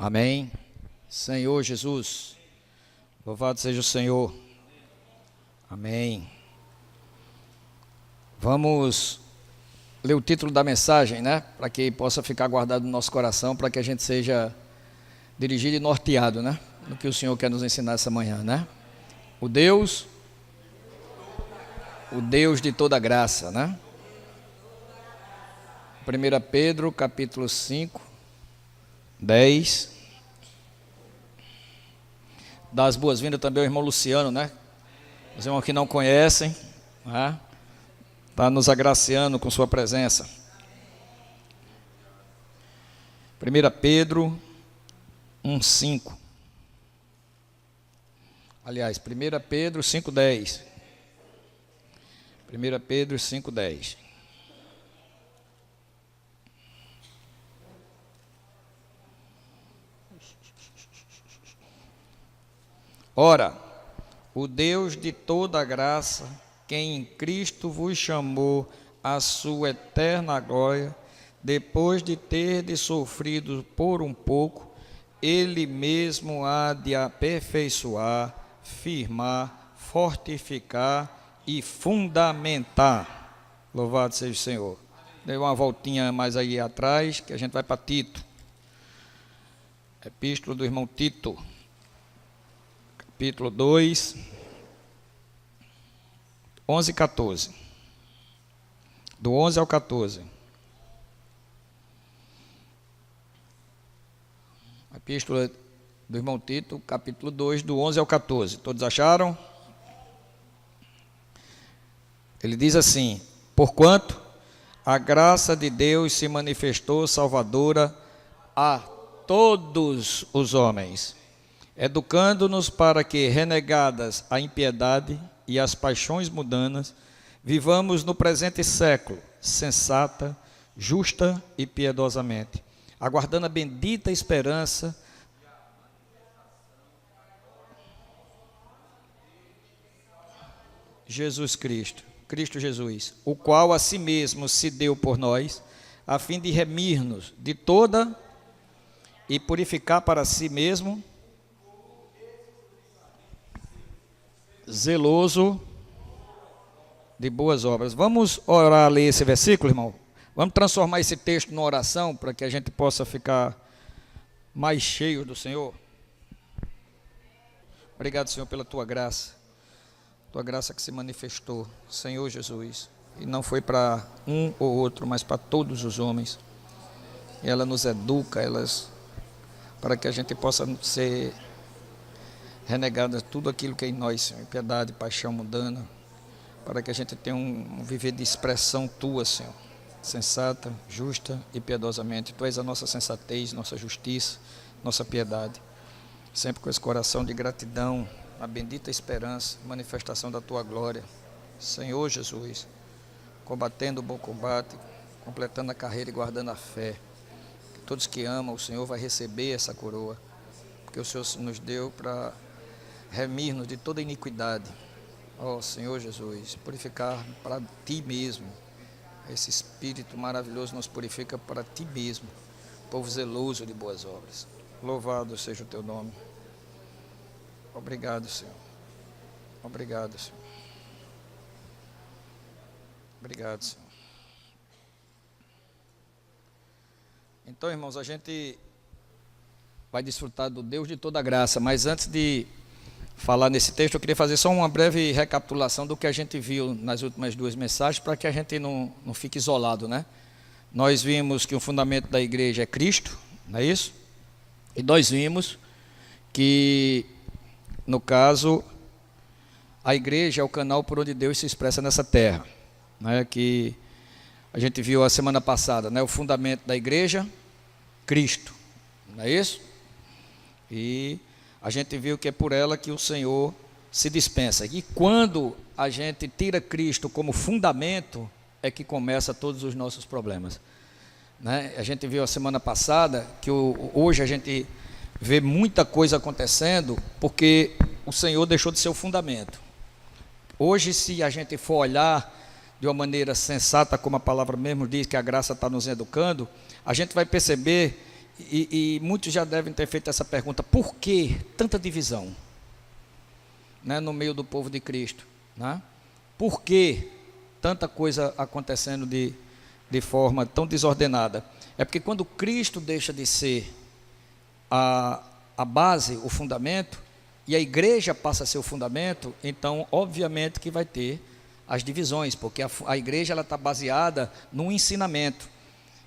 Amém. Senhor Jesus, louvado seja o Senhor. Amém. Vamos ler o título da mensagem, né? Para que possa ficar guardado no nosso coração, para que a gente seja dirigido e norteado, né? No que o Senhor quer nos ensinar essa manhã, né? O Deus de toda graça, né? 1 Pedro, capítulo 5, 10. Dá as boas-vindas também ao irmão Luciano, né? Os irmãos que não conhecem, né? Está nos agraciando com sua presença. 1 Pedro 1:5. Aliás, 1 Pedro 5:10. 1 Pedro 5:10. Ora, o Deus de toda graça, quem em Cristo vos chamou à sua eterna glória, depois de terdes sofrido por um pouco, Ele mesmo há de aperfeiçoar, firmar, fortificar e fundamentar. Louvado seja o Senhor. Dê uma voltinha mais aí atrás, que a gente vai para Tito. Epístola do irmão Tito. Capítulo 2, 11 e 14. Do 11 ao 14. Epístola do irmão Tito, capítulo 2, do 11 ao 14. Todos acharam? Ele diz assim: porquanto a graça de Deus se manifestou salvadora a todos os homens, educando-nos para que, renegadas a impiedade e as paixões mundanas, vivamos no presente século, sensata, justa e piedosamente, aguardando a bendita esperança Jesus Cristo, Cristo Jesus, o qual a si mesmo se deu por nós, a fim de remir-nos de toda e purificar para si mesmo zeloso de boas obras. Vamos orar, ler esse versículo, irmão? Vamos transformar esse texto numa oração para que a gente possa ficar mais cheio do Senhor. Obrigado, Senhor, pela tua graça que se manifestou, Senhor Jesus, e não foi para um ou outro, mas para todos os homens. E ela nos educa, para que a gente possa ser renegada tudo aquilo que é em nós, Senhor, impiedade, paixão mundana, para que a gente tenha um viver de expressão tua, Senhor, sensata, justa e piedosamente. Tu és a nossa sensatez, nossa justiça, nossa piedade, sempre com esse coração de gratidão, a bendita esperança, manifestação da tua glória, Senhor Jesus, combatendo o bom combate, completando a carreira e guardando a fé. Que todos que amam o Senhor vai receber essa coroa, porque o Senhor nos deu para remir-nos de toda iniquidade. Ó Senhor Jesus, purificar para Ti mesmo. Esse Espírito maravilhoso nos purifica para Ti mesmo, povo zeloso de boas obras. Louvado seja o Teu nome. Obrigado, Senhor. Obrigado, Senhor. Obrigado, Senhor. Então, irmãos, a gente vai desfrutar do Deus de toda graça, mas antes de falar nesse texto, eu queria fazer só uma breve recapitulação do que a gente viu nas últimas duas mensagens, para que a gente não fique isolado, né? Nós vimos que o fundamento da igreja é Cristo, não é isso? E nós vimos que, no caso, a igreja é o canal por onde Deus se expressa nessa terra, né? Que a gente viu a semana passada, né? O fundamento da igreja, Cristo, não é isso? E a gente viu que é por ela que o Senhor se dispensa. E quando a gente tira Cristo como fundamento, é que começa todos os nossos problemas, né? A gente viu a semana passada que hoje a gente vê muita coisa acontecendo porque o Senhor deixou de ser o fundamento. Hoje, se a gente for olhar de uma maneira sensata, como a palavra mesmo diz, que a graça está nos educando, a gente vai perceber E muitos já devem ter feito essa pergunta: por que tanta divisão, né, no meio do povo de Cristo, né? Por que tanta coisa acontecendo de forma tão desordenada? É porque quando Cristo deixa de ser a base, o fundamento, e a igreja passa a ser o fundamento, então obviamente que vai ter as divisões, porque a igreja está baseada no ensinamento.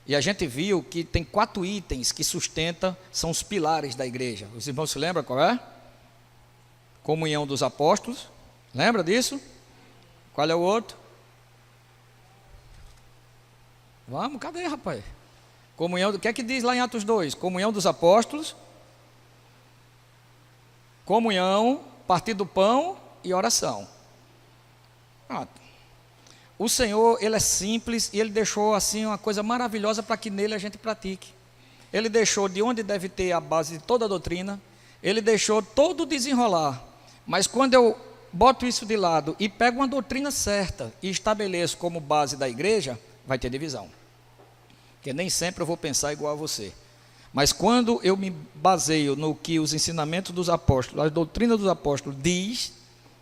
E a gente viu que tem 4 itens que sustentam, são os pilares da igreja. Os irmãos se lembram qual é? Comunhão dos apóstolos, lembra disso? Qual é o outro? Vamos, cadê, rapaz? Comunhão, o que é que diz lá em Atos 2? Comunhão dos apóstolos, comunhão, partir do pão e oração. Pronto. O Senhor, Ele é simples e Ele deixou assim uma coisa maravilhosa para que nele a gente pratique. Ele deixou de onde deve ter a base de toda a doutrina, Ele deixou todo o desenrolar. Mas quando eu boto isso de lado e pego uma doutrina certa e estabeleço como base da igreja, vai ter divisão. Porque nem sempre eu vou pensar igual a você. Mas quando eu me baseio no que os ensinamentos dos apóstolos, a doutrina dos apóstolos diz,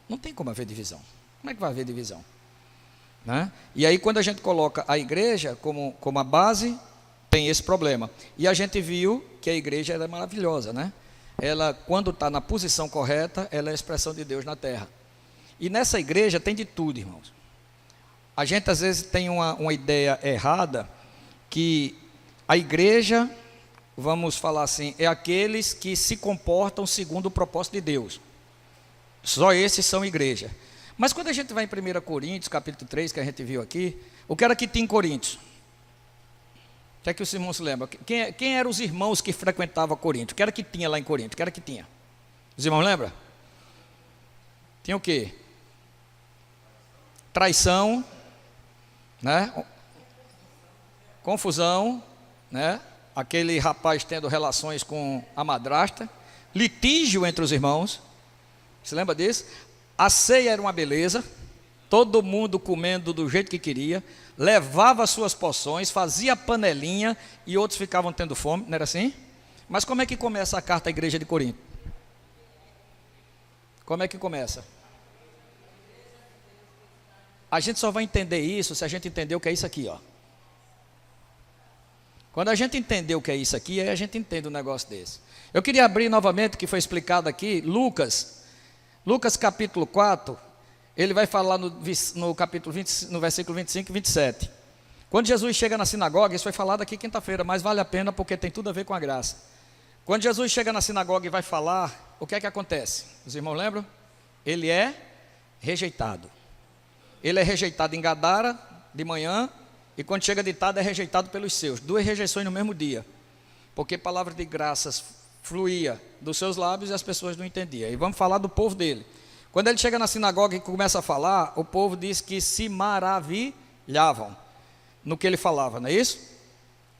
não tem como haver divisão. Como é que vai haver divisão? Né? E aí quando a gente coloca a igreja como a base, tem esse problema. E a gente viu que a igreja é maravilhosa, né? Ela, quando está na posição correta, ela é a expressão de Deus na terra. E nessa igreja tem de tudo, irmãos. A gente às vezes tem uma ideia errada, que a igreja, vamos falar assim, é aqueles que se comportam segundo o propósito de Deus. Só esses são igreja. Mas quando a gente vai em 1 Coríntios, capítulo 3, que a gente viu aqui, o que era que tinha em Coríntios? O que é que os irmãos se lembram? Quem eram os irmãos que frequentavam Coríntios? O que era que tinha lá em Coríntios? O que era que tinha? Os irmãos lembram? Tinha o quê? Traição, né? Confusão, né? Aquele rapaz tendo relações com a madrasta, litígio entre os irmãos. Se lembra disso? A ceia era uma beleza, todo mundo comendo do jeito que queria, levava suas porções, fazia panelinha e outros ficavam tendo fome, não era assim? Mas como é que começa a carta à igreja de Corinto? Como é que começa? A gente só vai entender isso se a gente entender o que é isso aqui, ó. Quando a gente entender o que é isso aqui, aí a gente entende um negócio desse. Eu queria abrir novamente o que foi explicado aqui, Lucas capítulo 4, ele vai falar no capítulo 20, no versículo 25 e 27. Quando Jesus chega na sinagoga, isso foi falado aqui quinta-feira, mas vale a pena porque tem tudo a ver com a graça. Quando Jesus chega na sinagoga e vai falar, o que é que acontece? Os irmãos lembram? Ele é rejeitado. Ele é rejeitado em Gadara, de manhã, e quando chega de tarde é rejeitado pelos seus. 2 rejeições no mesmo dia, porque palavra de graças fluía dos seus lábios e as pessoas não entendiam. E vamos falar do povo dele. Quando ele chega na sinagoga e começa a falar, o povo diz que se maravilhavam no que ele falava, não é isso?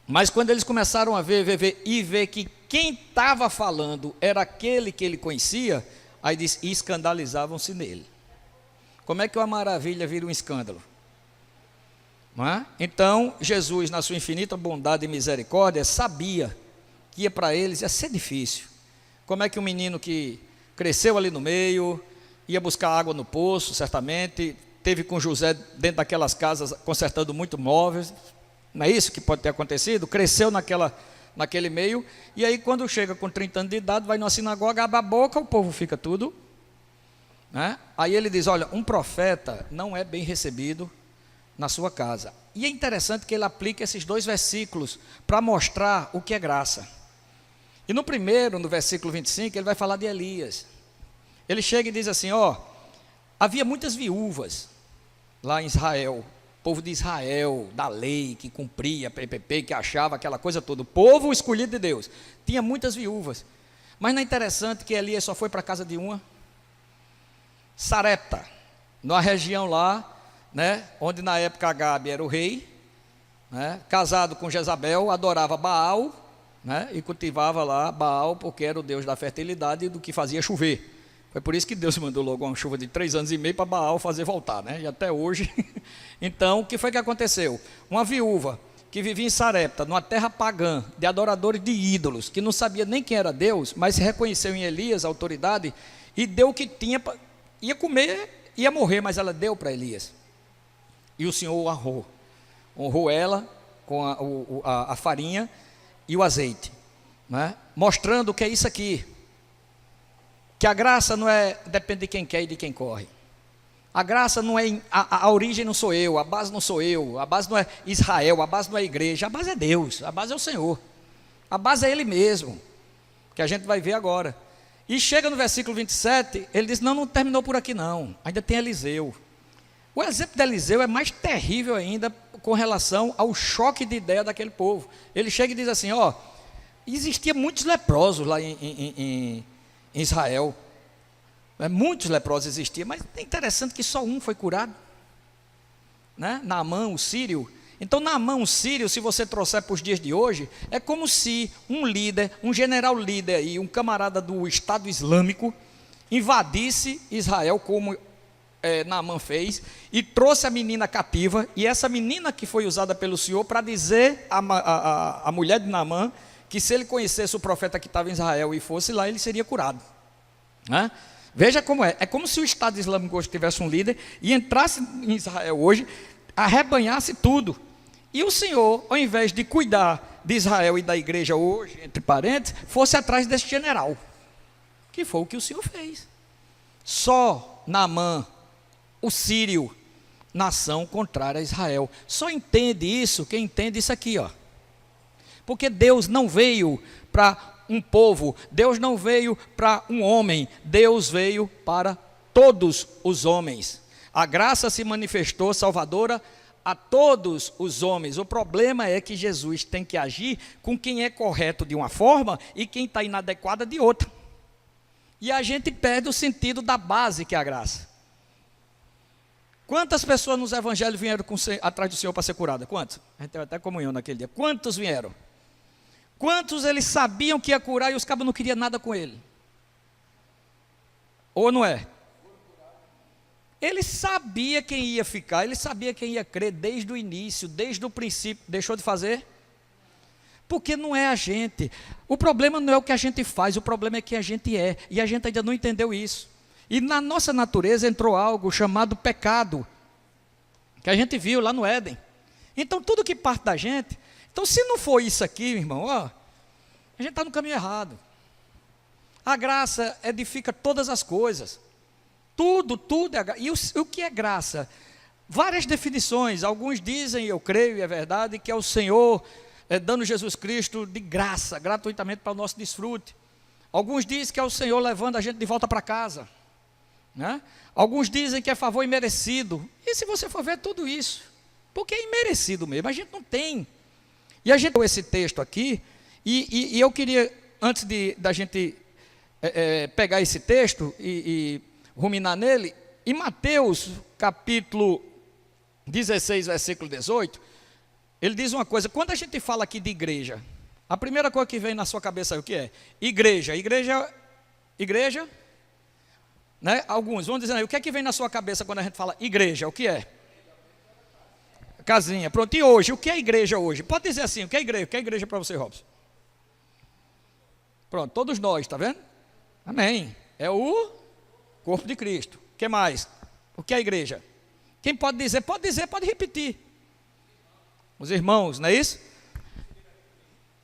Mas quando eles começaram a ver que quem estava falando era aquele que ele conhecia, aí diz, e escandalizavam-se nele. Como é que uma maravilha vira um escândalo? Não é? Então, Jesus, na sua infinita bondade e misericórdia, sabia que ia para eles, ia ser difícil. Como é que um menino que cresceu ali no meio, ia buscar água no poço, certamente, teve com José dentro daquelas casas, consertando muito móveis, não é isso que pode ter acontecido? Cresceu naquele meio, e aí quando chega com 30 anos de idade, vai numa sinagoga, abre a boca, o povo fica tudo, né? Aí ele diz, olha, um profeta não é bem recebido na sua casa. E é interessante que ele aplica esses 2 versículos para mostrar o que é graça. E no primeiro, no versículo 25, ele vai falar de Elias. Ele chega e diz assim, ó, havia muitas viúvas lá em Israel, povo de Israel, da lei, que cumpria, PPP, que achava aquela coisa toda, o povo escolhido de Deus, tinha muitas viúvas. Mas não é interessante que Elias só foi para a casa de uma? Sarepta, numa região lá, né, onde na época Agabe era o rei, né, casado com Jezabel, adorava Baal, né, e cultivava lá Baal porque era o Deus da fertilidade e do que fazia chover. Foi por isso que Deus mandou logo uma chuva de 3 anos e meio para Baal fazer voltar, né, e até hoje. Então, o que foi que aconteceu? Uma viúva que vivia em Sarepta, numa terra pagã, de adoradores de ídolos, que não sabia nem quem era Deus, mas se reconheceu em Elias a autoridade e deu o que tinha, ia comer, ia morrer, mas ela deu para Elias. E o Senhor o honrou ela com a farinha e o azeite, né? Mostrando o que é isso aqui, que a graça não é, depende de quem quer e de quem corre. A graça não é, a origem não sou eu, a base não sou eu, a base não é Israel, a base não é a igreja, a base é Deus, a base é o Senhor, a base é Ele mesmo, que a gente vai ver agora. E chega no versículo 27, ele diz, não terminou por aqui não, ainda tem Eliseu. O exemplo de Eliseu é mais terrível ainda com relação ao choque de ideia daquele povo. Ele chega e diz assim, existia muitos leprosos lá em Israel. Muitos leprosos existiam, mas é interessante que só um foi curado, né? Naamã, o sírio. Então Naamã, o sírio, se você trouxer para os dias de hoje, é como se um líder, um general líder aí, um camarada do Estado Islâmico, invadisse Israel como Naamã fez, e trouxe a menina cativa, e essa menina que foi usada pelo Senhor para dizer a mulher de Naamã, que se ele conhecesse o profeta que estava em Israel e fosse lá, ele seria curado, né? Veja como é como se o Estado Islâmico hoje tivesse um líder, e entrasse em Israel hoje, arrebanhasse tudo, e o Senhor, ao invés de cuidar de Israel e da igreja hoje, entre parênteses, fosse atrás desse general, que foi o que o Senhor fez. Só Naamã, o sírio, nação contrária a Israel, só entende isso quem entende isso aqui, porque Deus não veio para um povo, Deus não veio para um homem, Deus veio para todos os homens. A graça se manifestou salvadora a todos os homens. O problema é que Jesus tem que agir com quem é correto de uma forma e quem está inadequada de outra, e a gente perde o sentido da base que é a graça. Quantas pessoas nos evangelhos vieram atrás do Senhor para ser curada? Quantos? A gente teve até comunhão naquele dia. Quantos vieram? Quantos eles sabiam que ia curar e os cabos não queriam nada com ele? Ou não é? Ele sabia quem ia ficar, ele sabia quem ia crer desde o início, desde o princípio. Deixou de fazer? Porque não é a gente. O problema não é o que a gente faz, o problema é quem a gente é, e a gente ainda não entendeu isso. E na nossa natureza entrou algo chamado pecado, que a gente viu lá no Éden. Então tudo que parte da gente, então se não for isso aqui, irmão, a gente está no caminho errado. A graça edifica todas as coisas, tudo é. E o que é graça? Várias definições. Alguns dizem, eu creio e é verdade, que é o Senhor dando Jesus Cristo de graça, gratuitamente para o nosso desfrute. Alguns dizem que é o Senhor levando a gente de volta para casa, né? Alguns dizem que é favor imerecido. E se você for ver tudo isso, porque é imerecido mesmo, a gente não tem. E a gente leu esse texto aqui, e eu queria, antes da gente pegar esse texto e ruminar nele, em Mateus capítulo 16, versículo 18, ele diz uma coisa. Quando a gente fala aqui de igreja, a primeira coisa que vem na sua cabeça é o que é? Igreja, né? Alguns vão dizer, o que é que vem na sua cabeça quando a gente fala igreja? O que é? Casinha. Pronto, e hoje? O que é igreja hoje? Pode dizer assim, o que é igreja? O que é igreja para você, Robson? Pronto, todos nós, está vendo? Amém. É o corpo de Cristo. O que mais? O que é igreja? Quem pode dizer, pode repetir. Os irmãos, não é isso?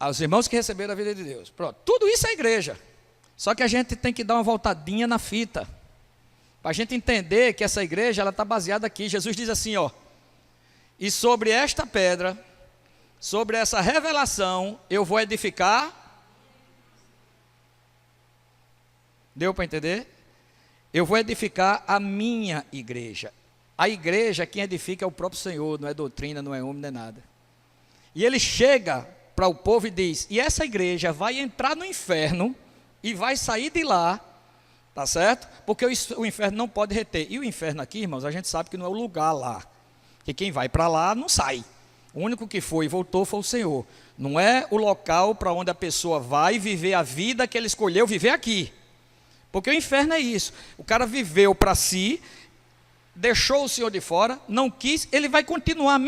Os irmãos que receberam a vida de Deus. Pronto, tudo isso é igreja. Só que a gente tem que dar uma voltadinha na fita, para a gente entender que essa igreja está baseada aqui. Jesus diz assim, e sobre esta pedra, sobre essa revelação, eu vou edificar. Deu para entender? Eu vou edificar a minha igreja. A igreja, quem edifica é o próprio Senhor, não é doutrina, não é homem, não é nada. E ele chega para o povo e diz, e essa igreja vai entrar no inferno e vai sair de lá, tá certo? Porque o inferno não pode reter. E o inferno aqui, irmãos, a gente sabe que não é o lugar lá, que quem vai para lá não sai. O único que foi e voltou foi o Senhor. Não é o local para onde a pessoa vai viver a vida que ele escolheu viver aqui. Porque o inferno é isso. O cara viveu para si, deixou o Senhor de fora, não quis, ele vai continuar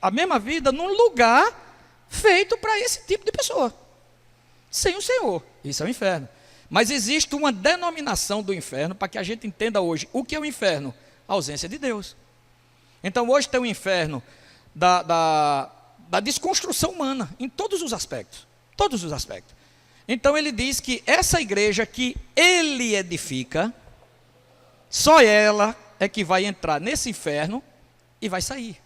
a mesma vida num lugar feito para esse tipo de pessoa, sem o Senhor. Isso é o inferno. Mas existe uma denominação do inferno para que a gente entenda hoje o que é o inferno: a ausência de Deus. Então hoje tem o inferno da desconstrução humana, em todos os aspectos. Todos os aspectos. Então ele diz que essa igreja que ele edifica, só ela é que vai entrar nesse inferno e vai sair.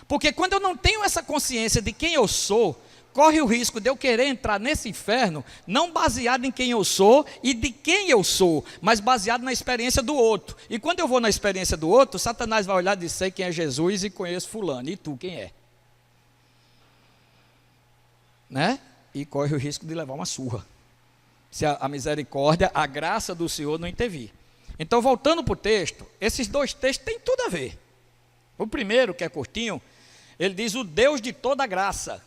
Porque quando eu não tenho essa consciência de quem eu sou, corre o risco de eu querer entrar nesse inferno, não baseado em quem eu sou e de quem eu sou, mas baseado na experiência do outro. E quando eu vou na experiência do outro, Satanás vai olhar e dizer: sei quem é Jesus e conheço fulano, e tu quem é? Né? E corre o risco de levar uma surra, se a misericórdia, a graça do Senhor não intervir. Então, voltando para o texto, esses dois textos têm tudo a ver. O primeiro, que é curtinho, ele diz: o Deus de toda graça,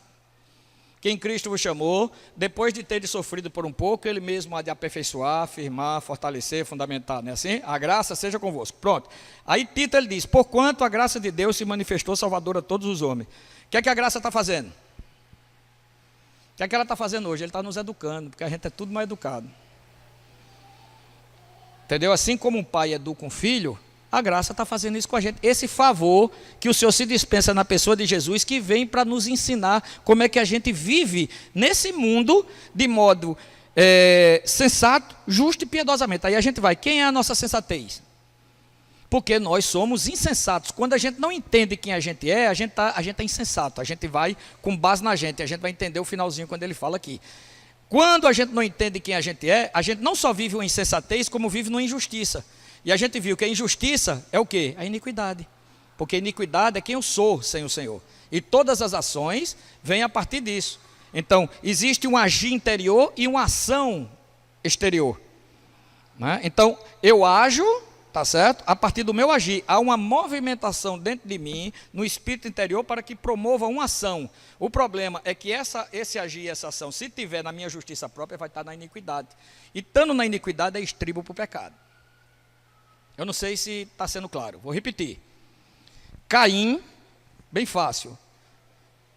que em Cristo vos chamou, depois de teres sofrido por um pouco, ele mesmo há de aperfeiçoar, firmar, fortalecer, fundamentar, não é assim? A graça seja convosco. Pronto. Aí Tito ele diz: porquanto a graça de Deus se manifestou salvadora a todos os homens. O que é que a graça está fazendo? O que é que ela está fazendo hoje? Ele está nos educando, porque a gente é tudo mais educado. Entendeu? Assim como um pai educa um filho, a graça está fazendo isso com a gente. Esse favor que o Senhor se dispensa na pessoa de Jesus, que vem para nos ensinar como é que a gente vive nesse mundo de modo sensato, justo e piedosamente. Aí a gente vai: quem é a nossa sensatez? Porque nós somos insensatos. Quando a gente não entende quem a gente é, a gente é insensato. A gente vai com base na gente. A gente vai entender o finalzinho quando ele fala aqui. Quando a gente não entende quem a gente não só vive uma insensatez, como vive numa injustiça. E a gente viu que a injustiça é o quê? A iniquidade. Porque a iniquidade é quem eu sou sem o Senhor. E todas as ações vêm a partir disso. Então, existe um agir interior e uma ação exterior. Né? Então, eu ajo, tá certo? A partir do meu agir, há uma movimentação dentro de mim, no espírito interior, para que promova uma ação. O problema é que esse agir, essa ação, se tiver na minha justiça própria, vai estar na iniquidade. E estando na iniquidade é estribo para o pecado. Eu não sei se está sendo claro, vou repetir. Caim, bem fácil,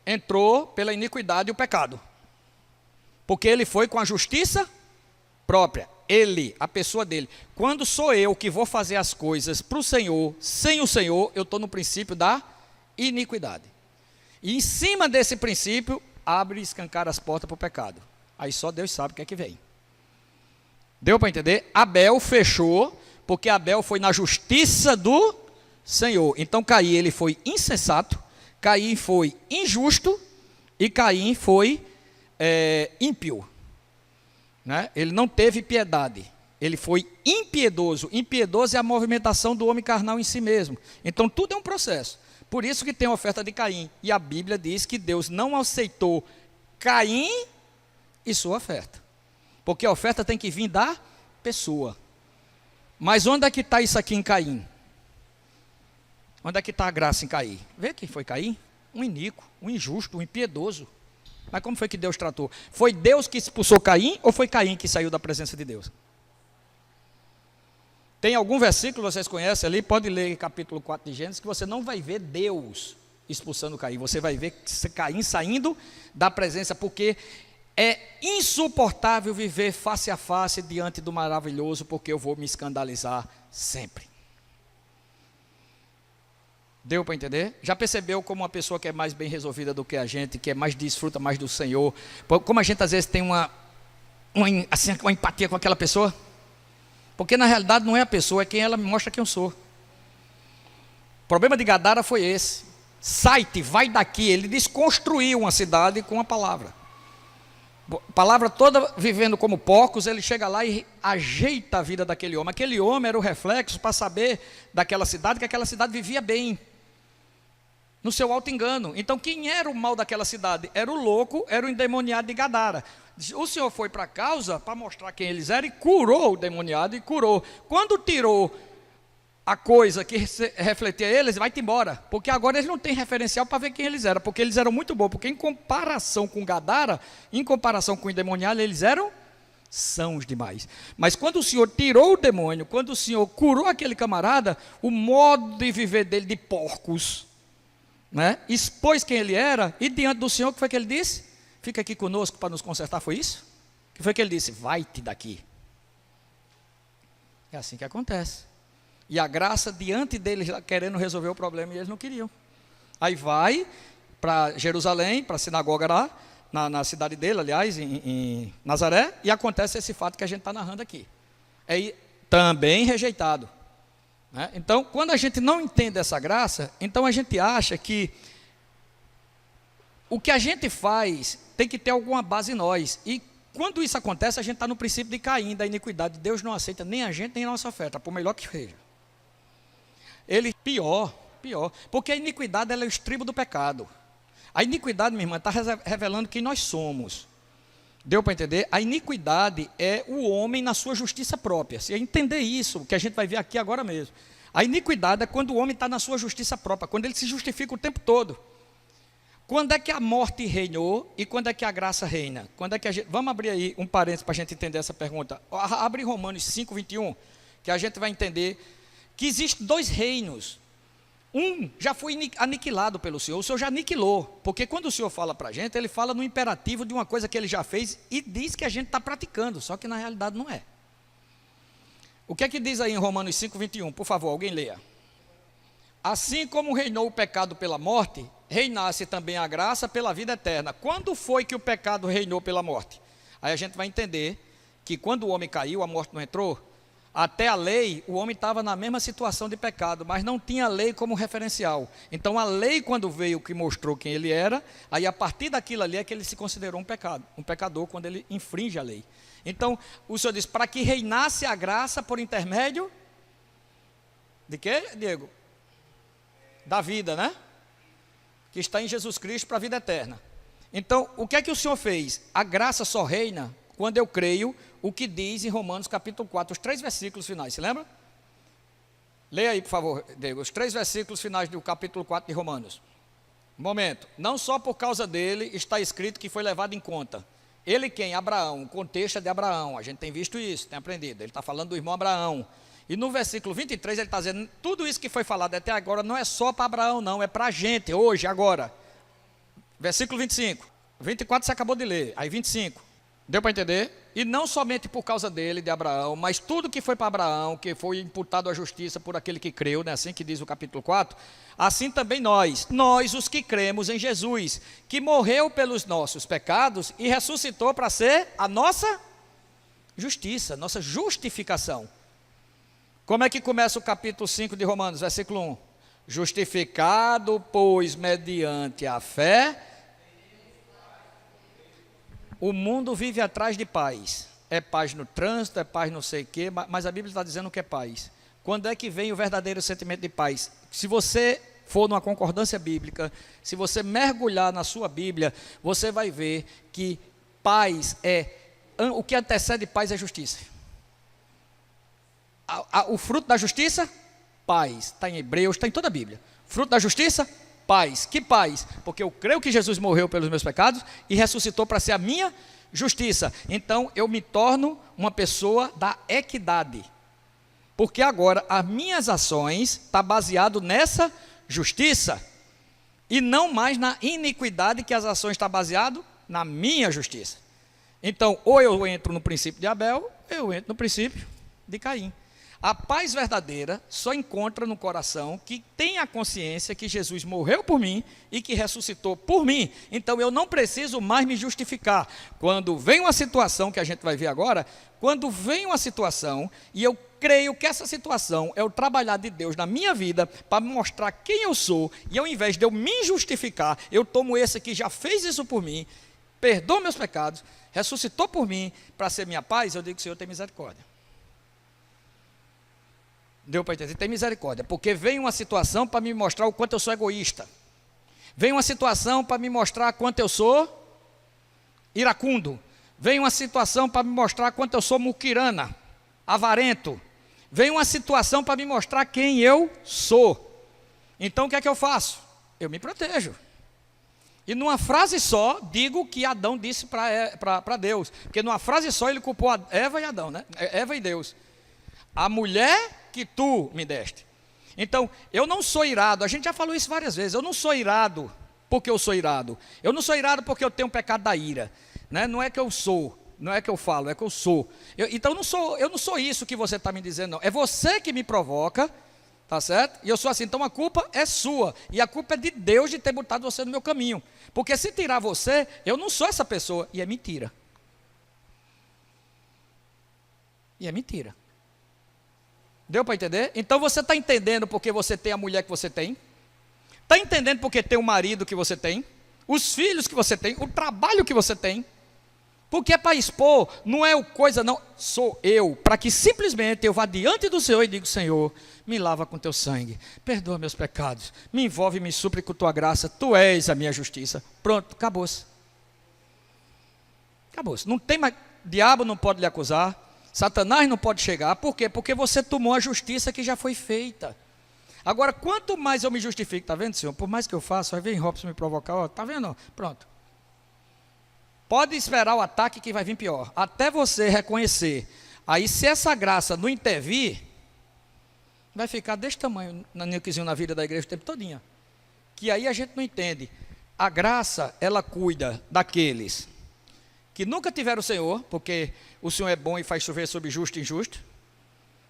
entrou pela iniquidade e o pecado. Porque ele foi com a justiça própria. Ele, a pessoa dele. Quando sou eu que vou fazer as coisas para o Senhor, sem o Senhor, eu estou no princípio da iniquidade. E em cima desse princípio, abre e escancara as portas para o pecado. Aí só Deus sabe o que é que vem. Deu para entender? Abel fechou, porque Abel foi na justiça do Senhor. Então Caim, ele foi insensato, Caim foi injusto e Caim foi ímpio. Né? Ele não teve piedade, ele foi impiedoso. Impiedoso é a movimentação do homem carnal em si mesmo. Então tudo é um processo. Por isso que tem a oferta de Caim. E a Bíblia diz que Deus não aceitou Caim e sua oferta. Porque a oferta tem que vir da pessoa. Mas onde é que está isso aqui em Caim? Onde é que está a graça em Caim? Vê quem foi Caim? Um iníquo, um injusto, um impiedoso. Mas como foi que Deus tratou? Foi Deus que expulsou Caim ou foi Caim que saiu da presença de Deus? Tem algum versículo, vocês conhecem ali, pode ler capítulo 4 de Gênesis, que você não vai ver Deus expulsando Caim. Você vai ver Caim saindo da presença, porque é insuportável viver face a face diante do maravilhoso, porque eu vou me escandalizar sempre. Deu para entender? Já percebeu como uma pessoa que é mais bem resolvida do que a gente, que é mais desfruta mais do Senhor, como a gente às vezes tem uma empatia com aquela pessoa? Porque na realidade não é a pessoa, é quem ela me mostra quem eu sou. O problema de Gadara foi esse. Sai-te, vai daqui. Ele desconstruiu uma cidade com a palavra. A palavra toda vivendo como porcos, ele chega lá e ajeita a vida daquele homem. Aquele homem era o reflexo para saber daquela cidade, que aquela cidade vivia bem, no seu alto engano. Então quem era o mal daquela cidade? Era o louco, era o endemoniado de Gadara. O Senhor foi para a causa, para mostrar quem eles eram, e curou o demoniado, e curou. Quando tirou a coisa que refletia eles, vai-te embora, porque agora eles não têm referencial para ver quem eles eram, porque eles eram muito bons, porque em comparação com Gadara, em comparação com o endemoniado, eles eram sãos demais. Mas quando o Senhor tirou o demônio, quando o Senhor curou aquele camarada, o modo de viver dele de porcos né? Expôs quem ele era, e diante do Senhor, o que foi que ele disse? Fica aqui conosco para nos consertar, foi isso? O que foi que ele disse? Vai-te daqui. É assim que acontece. E a graça diante deles querendo resolver o problema, e eles não queriam. Aí vai para Jerusalém, para a sinagoga lá, na cidade dele, aliás, em Nazaré, e acontece esse fato que a gente está narrando aqui. É também rejeitado, né? Então, quando a gente não entende essa graça, então a gente acha que o que a gente faz tem que ter alguma base em nós. E quando isso acontece, a gente está no princípio de Caim, da iniquidade. Deus não aceita nem a gente, nem a nossa oferta, por melhor que seja. Ele, pior, porque a iniquidade ela é o estribo do pecado. A iniquidade, minha irmã, está revelando quem nós somos. Deu para entender? A iniquidade é o homem na sua justiça própria. Se entender isso, que a gente vai ver aqui agora mesmo. A iniquidade é quando o homem está na sua justiça própria, quando ele se justifica o tempo todo. Quando é que a morte reinou e quando é que a graça reina? Quando é que a gente... Vamos abrir aí um parênteses para a gente entender essa pergunta. Abre Romanos 5, 21, que a gente vai entender que existem dois reinos. Um já foi aniquilado pelo Senhor, o Senhor já aniquilou, porque quando o Senhor fala para a gente, Ele fala no imperativo de uma coisa que Ele já fez e diz que a gente está praticando, só que na realidade não é. O que é que diz aí em Romanos 5, 21? Por favor, alguém leia. Assim como reinou o pecado pela morte, reinasse também a graça pela vida eterna. Quando foi que o pecado reinou pela morte? Aí a gente vai entender que quando o homem caiu, a morte não entrou. Até a lei, o homem estava na mesma situação de pecado, mas não tinha lei como referencial. Então a lei, quando veio, que mostrou quem ele era, aí a partir daquilo ali é que ele se considerou um pecador, quando ele infringe a lei. Então o Senhor diz, para que reinasse a graça por intermédio de quê, Diego? Da vida, né? Que está em Jesus Cristo para a vida eterna. Então, o que é que o Senhor fez? A graça só reina quando eu creio o que diz em Romanos capítulo 4, os 3 versículos finais, se lembra? Leia aí, por favor, Diego, os 3 versículos finais do capítulo 4 de Romanos. Um momento. Não só por causa dele está escrito que foi levado em conta. Ele quem? Abraão, o contexto é de Abraão, a gente tem visto isso, tem aprendido. Ele está falando do irmão Abraão. E no versículo 23 ele está dizendo, tudo isso que foi falado até agora não é só para Abraão não, é para a gente, hoje, agora. Versículo 25, 24 você acabou de ler, aí 25, deu para entender? E não somente por causa dele, de Abraão, mas tudo que foi para Abraão, que foi imputado à justiça por aquele que creu, né, assim que diz o capítulo 4, assim também nós os que cremos em Jesus, que morreu pelos nossos pecados e ressuscitou para ser a nossa justiça, nossa justificação. Como é que começa o capítulo 5 de Romanos, versículo 1? Justificado, pois, mediante a fé, o mundo vive atrás de paz. É paz no trânsito, é paz não sei o quê, mas a Bíblia está dizendo que é paz. Quando é que vem o verdadeiro sentimento de paz? Se você for numa concordância bíblica, se você mergulhar na sua Bíblia, você vai ver que paz o que antecede paz é justiça. O fruto da justiça, paz. Está em Hebreus, está em toda a Bíblia. Fruto da justiça, paz. Que paz? Porque eu creio que Jesus morreu pelos meus pecados e ressuscitou para ser a minha justiça. Então eu me torno uma pessoa da equidade. Porque agora as minhas ações estão baseadas nessa justiça. E não mais na iniquidade que as ações estão baseadas na minha justiça. Então ou eu entro no princípio de Abel, ou eu entro no princípio de Caim. A paz verdadeira só encontra no coração que tem a consciência que Jesus morreu por mim e que ressuscitou por mim. Então eu não preciso mais me justificar. Quando vem uma situação, que a gente vai ver agora, quando vem uma situação e eu creio que essa situação é o trabalhar de Deus na minha vida para me mostrar quem eu sou, e ao invés de eu me justificar, eu tomo esse que já fez isso por mim, perdoa meus pecados, ressuscitou por mim para ser minha paz, eu digo, Senhor, tem misericórdia. Deu para entender? Tem misericórdia, porque vem uma situação para me mostrar o quanto eu sou egoísta. Vem uma situação para me mostrar quanto eu sou iracundo. Vem uma situação para me mostrar quanto eu sou muquirana, avarento. Vem uma situação para me mostrar quem eu sou. Então o que é que eu faço? Eu me protejo. E numa frase só, digo o que Adão disse para Deus. Porque numa frase só ele culpou Eva e Adão, né? Eva e Deus. A mulher que tu me deste. Então, eu não sou irado, a gente já falou isso várias vezes, eu não sou irado porque eu sou irado. Eu não sou irado porque eu tenho o pecado da ira, né? Não é que eu sou, não é que eu falo, é que eu sou. Então eu não sou isso que você está me dizendo, não. É você que me provoca, tá certo? E eu sou assim, então a culpa é sua. E a culpa é de Deus de ter botado você no meu caminho. Porque se tirar você, eu não sou essa pessoa. E é mentira. E é mentira. Deu para entender? Então você está entendendo porque você tem a mulher que você tem? Está entendendo porque tem o marido que você tem? Os filhos que você tem? O trabalho que você tem? Porque é para expor, não é coisa não, sou eu, para que simplesmente eu vá diante do Senhor e diga: Senhor, me lava com teu sangue, perdoa meus pecados, me envolve e me supre com tua graça, tu és a minha justiça. Pronto, acabou-se. Acabou-se. Não tem mais, diabo não pode lhe acusar, Satanás não pode chegar. Por quê? Porque você tomou a justiça que já foi feita. Agora, quanto mais eu me justifico, está vendo, Senhor? Por mais que eu faça, vai vir Robson me provocar, ó, está vendo? Pronto. Pode esperar o ataque que vai vir pior, até você reconhecer. Aí, se essa graça não intervir, vai ficar desse tamanho, na vida da igreja o tempo todinho. Que aí a gente não entende. A graça, ela cuida daqueles que nunca tiveram o Senhor, porque o Senhor é bom e faz chover sobre justo e injusto.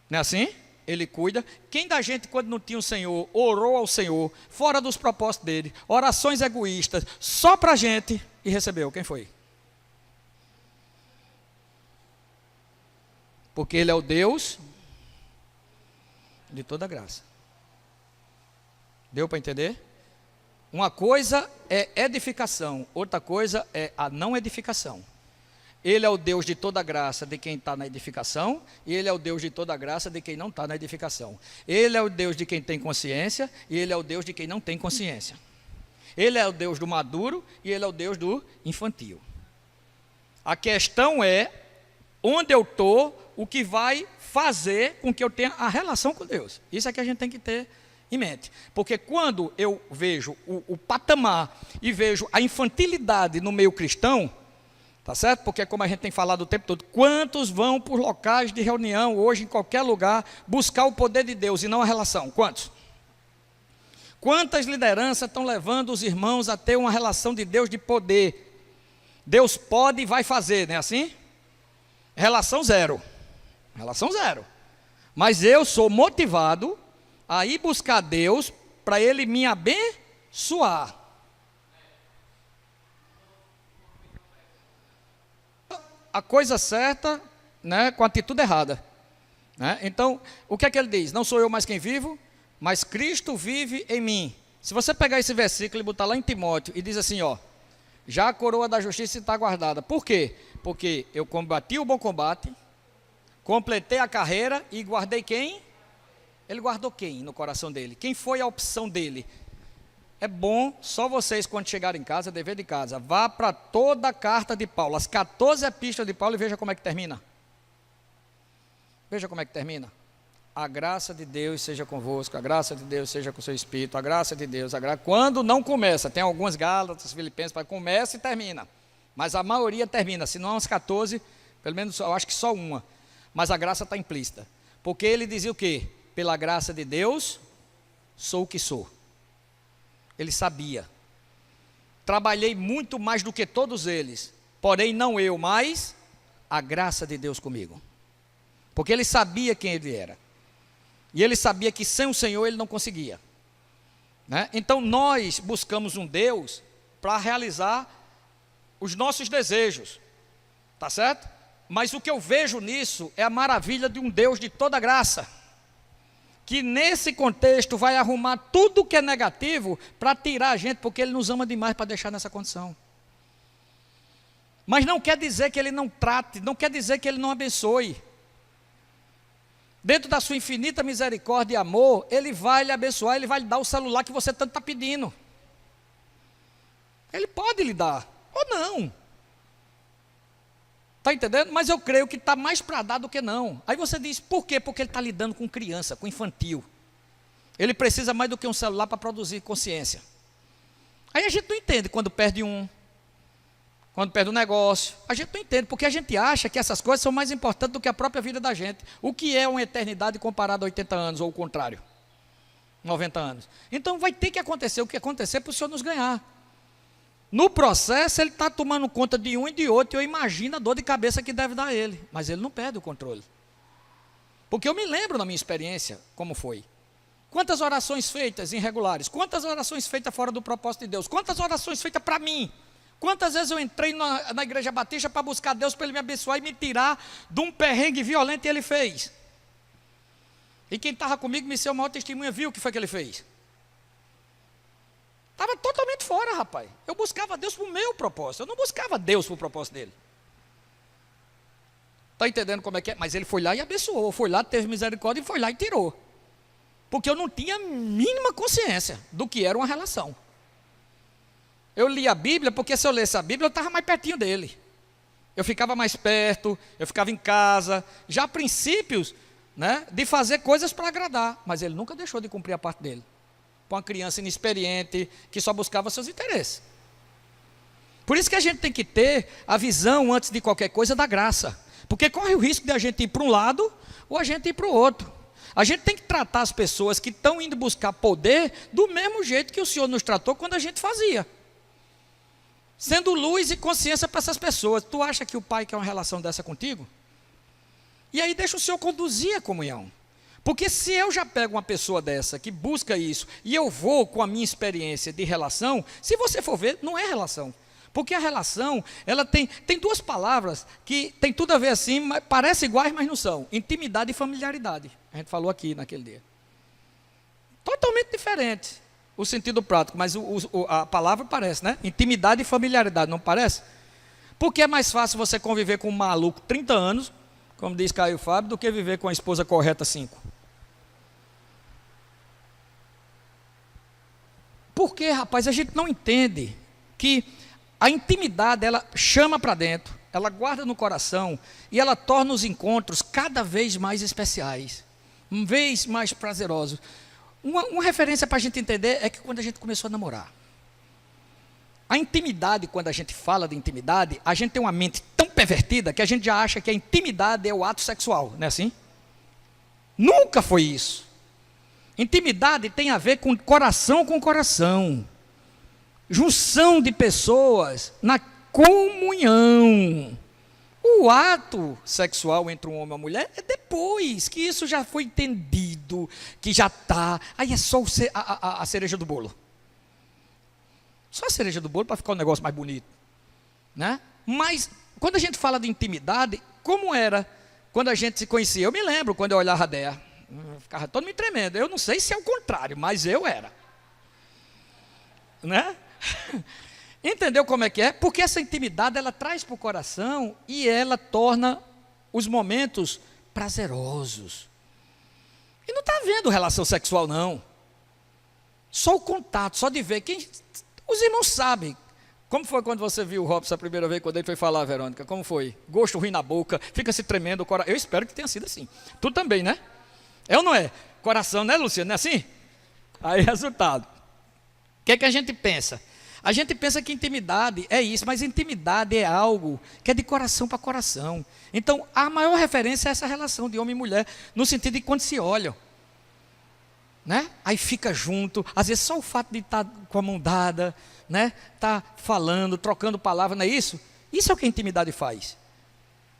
Não é assim? Ele cuida. Quem da gente, quando não tinha o Senhor, orou ao Senhor, fora dos propósitos dele, orações egoístas, só para a gente, e recebeu? Quem foi? Porque Ele é o Deus de toda graça. Deu para entender? Uma coisa é edificação, outra coisa é a não edificação. Ele é o Deus de toda graça de quem está na edificação, e Ele é o Deus de toda graça de quem não está na edificação. Ele é o Deus de quem tem consciência, e Ele é o Deus de quem não tem consciência. Ele é o Deus do maduro, e Ele é o Deus do infantil. A questão é, onde eu estou, o que vai fazer com que eu tenha a relação com Deus. Isso é que a gente tem que ter em mente. Porque quando eu vejo o patamar e vejo a infantilidade no meio cristão, tá certo? Porque como a gente tem falado o tempo todo, quantos vão por locais de reunião, hoje em qualquer lugar, buscar o poder de Deus e não a relação? Quantos? Quantas lideranças estão levando os irmãos a ter uma relação de Deus de poder? Deus pode e vai fazer, não é assim? Relação zero. Relação zero. Mas eu sou motivado a ir buscar Deus para Ele me abençoar. A coisa certa, né, com a atitude errada, né? Então, o que é que ele diz? Não sou eu mais quem vivo, mas Cristo vive em mim. Se você pegar esse versículo e botar lá em Timóteo e diz assim, ó: já a coroa da justiça está guardada. Por quê? Porque eu combati o bom combate, completei a carreira e guardei quem? Ele guardou quem no coração dele? Quem foi a opção dele? É bom, só vocês quando chegarem em casa, dever de casa, vá para toda a carta de Paulo, as 14 epístolas de Paulo, e veja como é que termina. Veja como é que termina. A graça de Deus seja convosco, a graça de Deus seja com o seu espírito, a graça de Deus, quando não começa, tem algumas Gálatas, Filipenses, começa e termina, mas a maioria termina, se não as 14, pelo menos eu acho que só uma, mas a graça está implícita, porque ele dizia o quê? Pela graça de Deus, sou o que sou. Ele sabia. Trabalhei muito mais do que todos eles, porém não eu, mas a graça de Deus comigo. Porque ele sabia quem ele era. E ele sabia que sem o Senhor ele não conseguia, né? Então nós buscamos um Deus para realizar os nossos desejos, tá certo? Mas o que eu vejo nisso é a maravilha de um Deus de toda graça, que nesse contexto vai arrumar tudo que é negativo para tirar a gente, porque Ele nos ama demais para deixar nessa condição. Mas não quer dizer que Ele não trate, não quer dizer que Ele não abençoe. Dentro da sua infinita misericórdia e amor, Ele vai lhe abençoar, Ele vai lhe dar o celular que você tanto está pedindo. Ele pode lhe dar, ou não. Está entendendo? Mas eu creio que está mais para dar do que não. Aí você diz, por quê? Porque ele está lidando com criança, com infantil. Ele precisa mais do que um celular para produzir consciência. Aí a gente não entende quando perde quando perde um negócio. A gente não entende, porque a gente acha que essas coisas são mais importantes do que a própria vida da gente. O que é uma eternidade comparada a 80 anos, ou o contrário? 90 anos. Então vai ter que acontecer o que acontecer para o Senhor nos ganhar. No processo, ele está tomando conta de um e de outro, e eu imagino a dor de cabeça que deve dar a ele, mas ele não perde o controle. Porque eu me lembro na minha experiência como foi. Quantas orações feitas irregulares, quantas orações feitas fora do propósito de Deus, quantas orações feitas para mim. Quantas vezes eu entrei na igreja batista para buscar Deus, para Ele me abençoar e me tirar de um perrengue violento, e Ele fez. E quem estava comigo, me seu maior testemunha, viu o que foi que Ele fez. Estava totalmente fora, rapaz. Eu buscava Deus para o meu propósito, eu não buscava Deus para o propósito dele. Está entendendo como é que é? Mas ele foi lá e abençoou, foi lá, teve misericórdia e foi lá e tirou. Porque eu não tinha a mínima consciência do que era uma relação. Eu li a Bíblia, porque se eu lesse a Bíblia, eu estava mais pertinho dele. Eu ficava mais perto, eu ficava em casa, já princípios, né, de fazer coisas para agradar. Mas ele nunca deixou de cumprir a parte dele. Para uma criança inexperiente, que só buscava seus interesses. Por isso que a gente tem que ter a visão, antes de qualquer coisa, da graça. Porque corre o risco de a gente ir para um lado, ou a gente ir para o outro. A gente tem que tratar as pessoas que estão indo buscar poder, do mesmo jeito que o Senhor nos tratou quando a gente fazia. Sendo luz e consciência para essas pessoas. Tu acha que o Pai quer uma relação dessa contigo? E aí deixa o Senhor conduzir a comunhão. Porque se eu já pego uma pessoa dessa, que busca isso, e eu vou com a minha experiência de relação, se você for ver, não é relação. Porque a relação, ela tem duas palavras que tem tudo a ver assim, mas parecem iguais, mas não são. Intimidade e familiaridade. A gente falou aqui naquele dia. Totalmente diferente o sentido prático, mas a palavra parece, né? Intimidade e familiaridade, não parece? Porque é mais fácil você conviver com um maluco 30 anos, como diz Caio Fábio, do que viver com a esposa correta 5. Porque, rapaz, a gente não entende que a intimidade, ela chama para dentro, ela guarda no coração e ela torna os encontros cada vez mais especiais, uma vez mais prazerosos. Uma referência para a gente entender é que quando a gente começou a namorar, a intimidade, quando a gente fala de intimidade, a gente tem uma mente tão pervertida que a gente já acha que a intimidade é o ato sexual, não é assim? Nunca foi isso. Intimidade tem a ver com coração, junção de pessoas na comunhão. O ato sexual entre um homem e uma mulher é depois que isso já foi entendido, que já está. Aí é só a cereja do bolo. Só a cereja do bolo para ficar um negócio mais bonito, né? Mas quando a gente fala de intimidade, como era quando a gente se conhecia? Eu me lembro quando eu olhava a Dea, eu ficava todo me tremendo. Eu não sei se é o contrário, mas eu era, né? Entendeu como é que é? Porque essa intimidade, ela traz para o coração e ela torna os momentos prazerosos. E não está vendo relação sexual, não. Só o contato, só de ver. Os irmãos sabem. Como foi quando você viu o Robson a primeira vez, quando ele foi falar, Verônica? Como foi? Gosto ruim na boca, fica se tremendo o coração. Eu espero que tenha sido assim. Tu também, né? É ou não é? Coração, né, Luciano? Não é assim? Aí, resultado. O que é que a gente pensa? A gente pensa que intimidade é isso, mas intimidade é algo que é de coração para coração. Então, a maior referência é essa relação de homem e mulher, no sentido de quando se olham, né? Aí fica junto, às vezes só o fato de estar com a mão dada, né? Tá falando, trocando palavras, não é isso? Isso é o que a intimidade faz.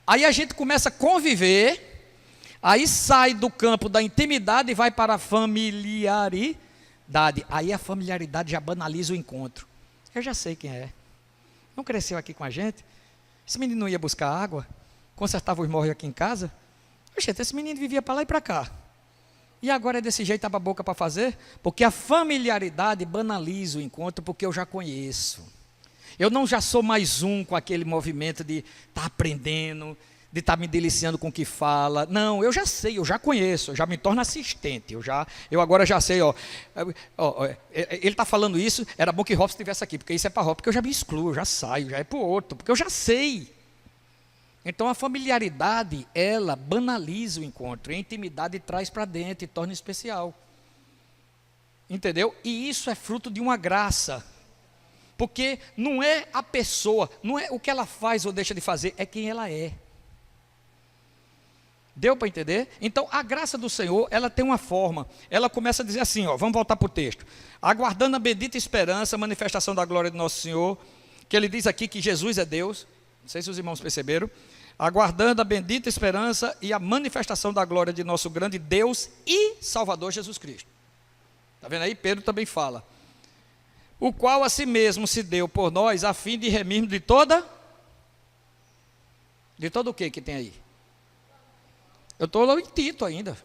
Aí a gente começa a conviver, aí sai do campo da intimidade e vai para a familiaridade. Aí a familiaridade já banaliza o encontro. Eu já sei quem é. Não cresceu aqui com a gente? Esse menino não ia buscar água? Consertava os morros aqui em casa? Oxente, esse menino vivia para lá e para cá. E agora é desse jeito, abre a boca para fazer? Porque a familiaridade banaliza o encontro, porque eu já conheço. Eu não já sou mais um com aquele movimento de estar aprendendo, de estar me deliciando com o que fala. Não, eu já sei, eu já conheço, eu já me torno assistente. Eu agora já sei, ele está falando isso, era bom que Robson estivesse aqui, porque isso é para Robson, porque eu já me excluo, eu já saio, já é para o outro, porque eu já sei. Então a familiaridade, ela banaliza o encontro, e a intimidade traz para dentro e torna especial. Entendeu? E isso é fruto de uma graça. Porque não é a pessoa, não é o que ela faz ou deixa de fazer, é quem ela é. Deu para entender? Então, a graça do Senhor, ela tem uma forma. Ela começa a dizer assim, ó, vamos voltar para o texto. Aguardando a bendita esperança, a manifestação da glória de nosso Senhor, que ele diz aqui que Jesus é Deus. Não sei se os irmãos perceberam. Aguardando a bendita esperança e a manifestação da glória de nosso grande Deus e Salvador Jesus Cristo. Está vendo aí? Pedro também fala. O qual a si mesmo se deu por nós, a fim de remirmos de toda... De todo o que tem aí? Eu estou lá em Tito ainda.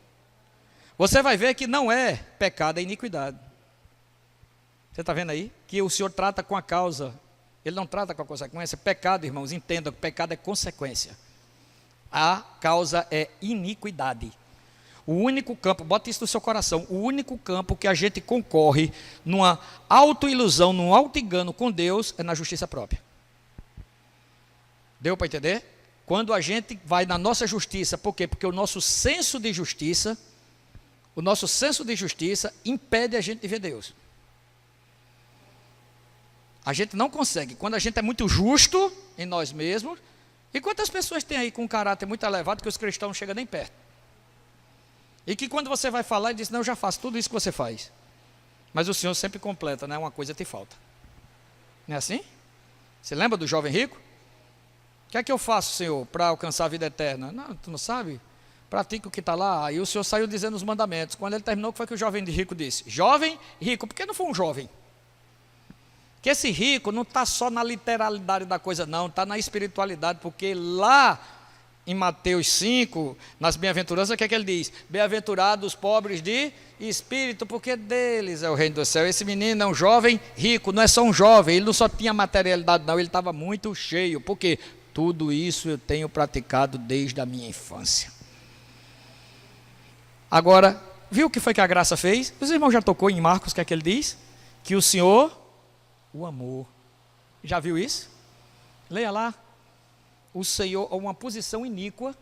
Você vai ver que não é pecado, é iniquidade. Você está vendo aí? Que o Senhor trata com a causa. Ele não trata com a consequência. Pecado, irmãos, entendam que pecado é consequência. A causa é iniquidade. O único campo, bota isso no seu coração, o único campo que a gente concorre numa autoilusão, num auto-engano com Deus, é na justiça própria. Deu para entender? Quando a gente vai na nossa justiça, por quê? Porque o nosso senso de justiça impede a gente de ver Deus. A gente não consegue. Quando a gente é muito justo em nós mesmos, e quantas pessoas tem aí com um caráter muito elevado que os cristãos não chegam nem perto? E que quando você vai falar, ele diz, não, eu já faço tudo isso que você faz. Mas o Senhor sempre completa, né? Uma coisa te falta. Não é assim? Você lembra do jovem rico? O que é que eu faço, Senhor, para alcançar a vida eterna? Não, tu não sabe? Pratica o que está lá. Aí o Senhor saiu dizendo os mandamentos. Quando ele terminou, o que foi que o jovem rico disse? Jovem rico, por que não foi um jovem? Que esse rico não está só na literalidade da coisa, não, está na espiritualidade, porque lá em Mateus 5, nas bem-aventuranças, o que é que ele diz? Bem-aventurados os pobres de espírito, porque deles é o reino do céu. Esse menino é um jovem rico, não é só um jovem, ele não só tinha materialidade, não, ele estava muito cheio. Por quê? Tudo isso eu tenho praticado desde a minha infância. Agora, viu o que foi que a graça fez? Os irmãos já tocou em Marcos, o que é que ele diz? Que o Senhor o amou. Já viu isso? Leia lá. O Senhor, uma posição iníqua,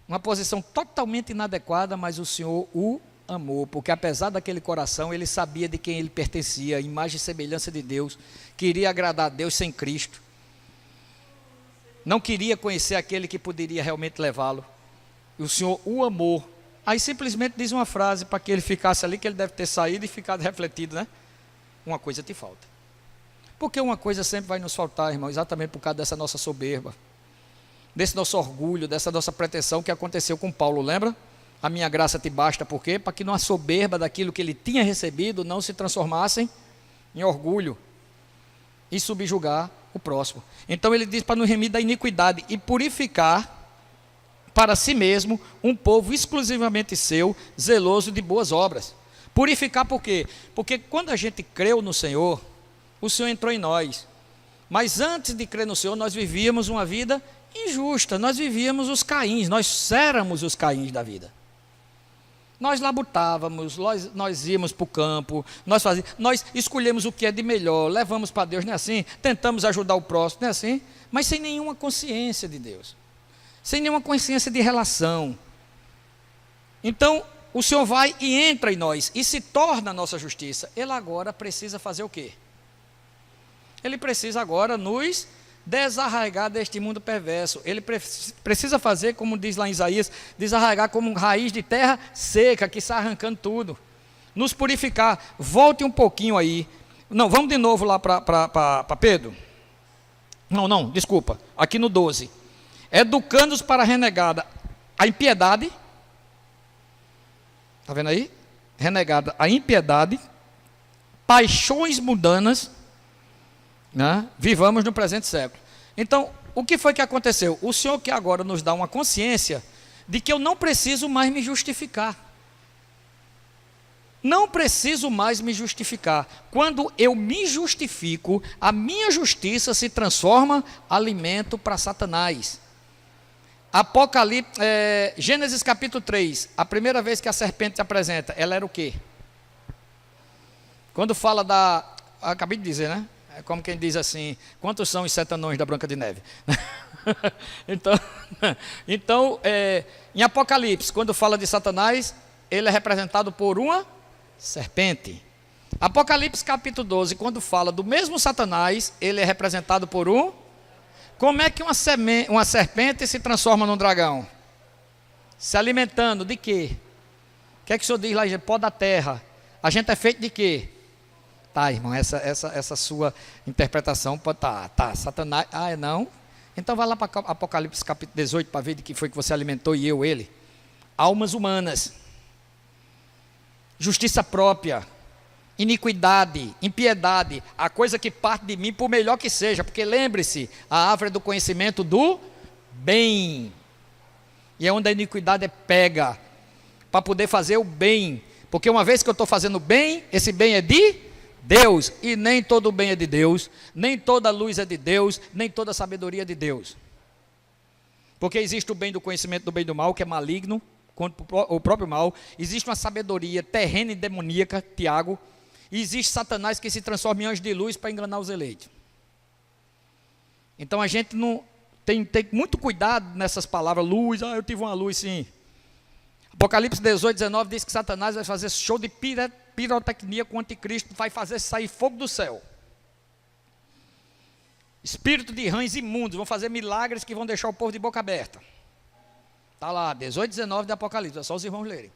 uma posição totalmente inadequada, mas o Senhor o amou, porque apesar daquele coração, ele sabia de quem ele pertencia, imagem e semelhança de Deus, queria agradar a Deus sem Cristo, não queria conhecer aquele que poderia realmente levá-lo, e o Senhor o amou. Aí simplesmente diz uma frase para que ele ficasse ali, que ele deve ter saído e ficado refletido, né? Uma coisa te falta. Porque uma coisa sempre vai nos faltar, irmão, exatamente por causa dessa nossa soberba, desse nosso orgulho, dessa nossa pretensão que aconteceu com Paulo, lembra? A minha graça te basta, por quê? Para que numa soberba daquilo que ele tinha recebido, não se transformassem em orgulho e subjugar o próximo. Então ele diz para nos remir da iniquidade e purificar para si mesmo um povo exclusivamente seu, zeloso de boas obras. Purificar por quê? Porque quando a gente creu no Senhor, o Senhor entrou em nós. Mas antes de crer no Senhor, nós vivíamos uma vida injusta, nós vivíamos os Caíns, nós éramos os Caíns da vida. Nós labutávamos, nós íamos para o campo, nós escolhemos o que é de melhor, levamos para Deus, não é assim? Tentamos ajudar o próximo, não é assim? Mas sem nenhuma consciência de Deus, sem nenhuma consciência de relação. Então, o Senhor vai e entra em nós, e se torna a nossa justiça. Ele agora precisa fazer o quê? Ele precisa agora nos desarraigar deste mundo perverso. Ele precisa fazer, como diz lá em Isaías, desarraigar como raiz de terra seca, que está arrancando tudo. Nos purificar. Volte um pouquinho aí. Não, vamos de novo lá para Pedro. Não, desculpa. Aqui no 12. Educando-os para a renegada a impiedade. Está vendo aí? Renegada a impiedade, paixões mundanas, né? Vivamos no presente século. Então, o que foi que aconteceu? O Senhor que agora nos dá uma consciência de que eu não preciso mais me justificar. Não preciso mais me justificar. Quando eu me justifico, a minha justiça se transforma em alimento para Satanás. Gênesis capítulo 3, a primeira vez que a serpente se apresenta, ela era o quê? Quando fala acabei de dizer, né? É como quem diz assim, quantos são os 7 anões da Branca de Neve? então, em Apocalipse, quando fala de Satanás, ele é representado por uma serpente. Apocalipse capítulo 12, quando fala do mesmo Satanás, ele é representado por Como é que uma serpente se transforma num dragão? Se alimentando de quê? O que é que o senhor diz lá? Pó da terra. A gente é feito de quê? Tá, irmão, essa sua interpretação pode tá, Satanás, não? Então vai lá para Apocalipse capítulo 18 para ver de que foi que você alimentou e eu, ele. Almas humanas, justiça própria, iniquidade, impiedade, a coisa que parte de mim por melhor que seja, porque lembre-se, a árvore do conhecimento do bem, e é onde a iniquidade pega, para poder fazer o bem, porque uma vez que eu estou fazendo bem, esse bem é de Deus, e nem todo o bem é de Deus, nem toda luz é de Deus, nem toda sabedoria é de Deus, porque existe o bem do conhecimento do bem e do mal, que é maligno, contra o próprio mal, existe uma sabedoria terrena e demoníaca, Tiago, e existe Satanás que se transforma em anjo de luz para enganar os eleitos. Então a gente não tem muito cuidado nessas palavras, luz, eu tive uma luz sim. Apocalipse 18, 19 diz que Satanás vai fazer show de pirotecnia com o anticristo, vai fazer sair fogo do céu. Espírito de rães imundos, vão fazer milagres que vão deixar o povo de boca aberta. Está lá, 18, 19 de Apocalipse, é só os irmãos lerem.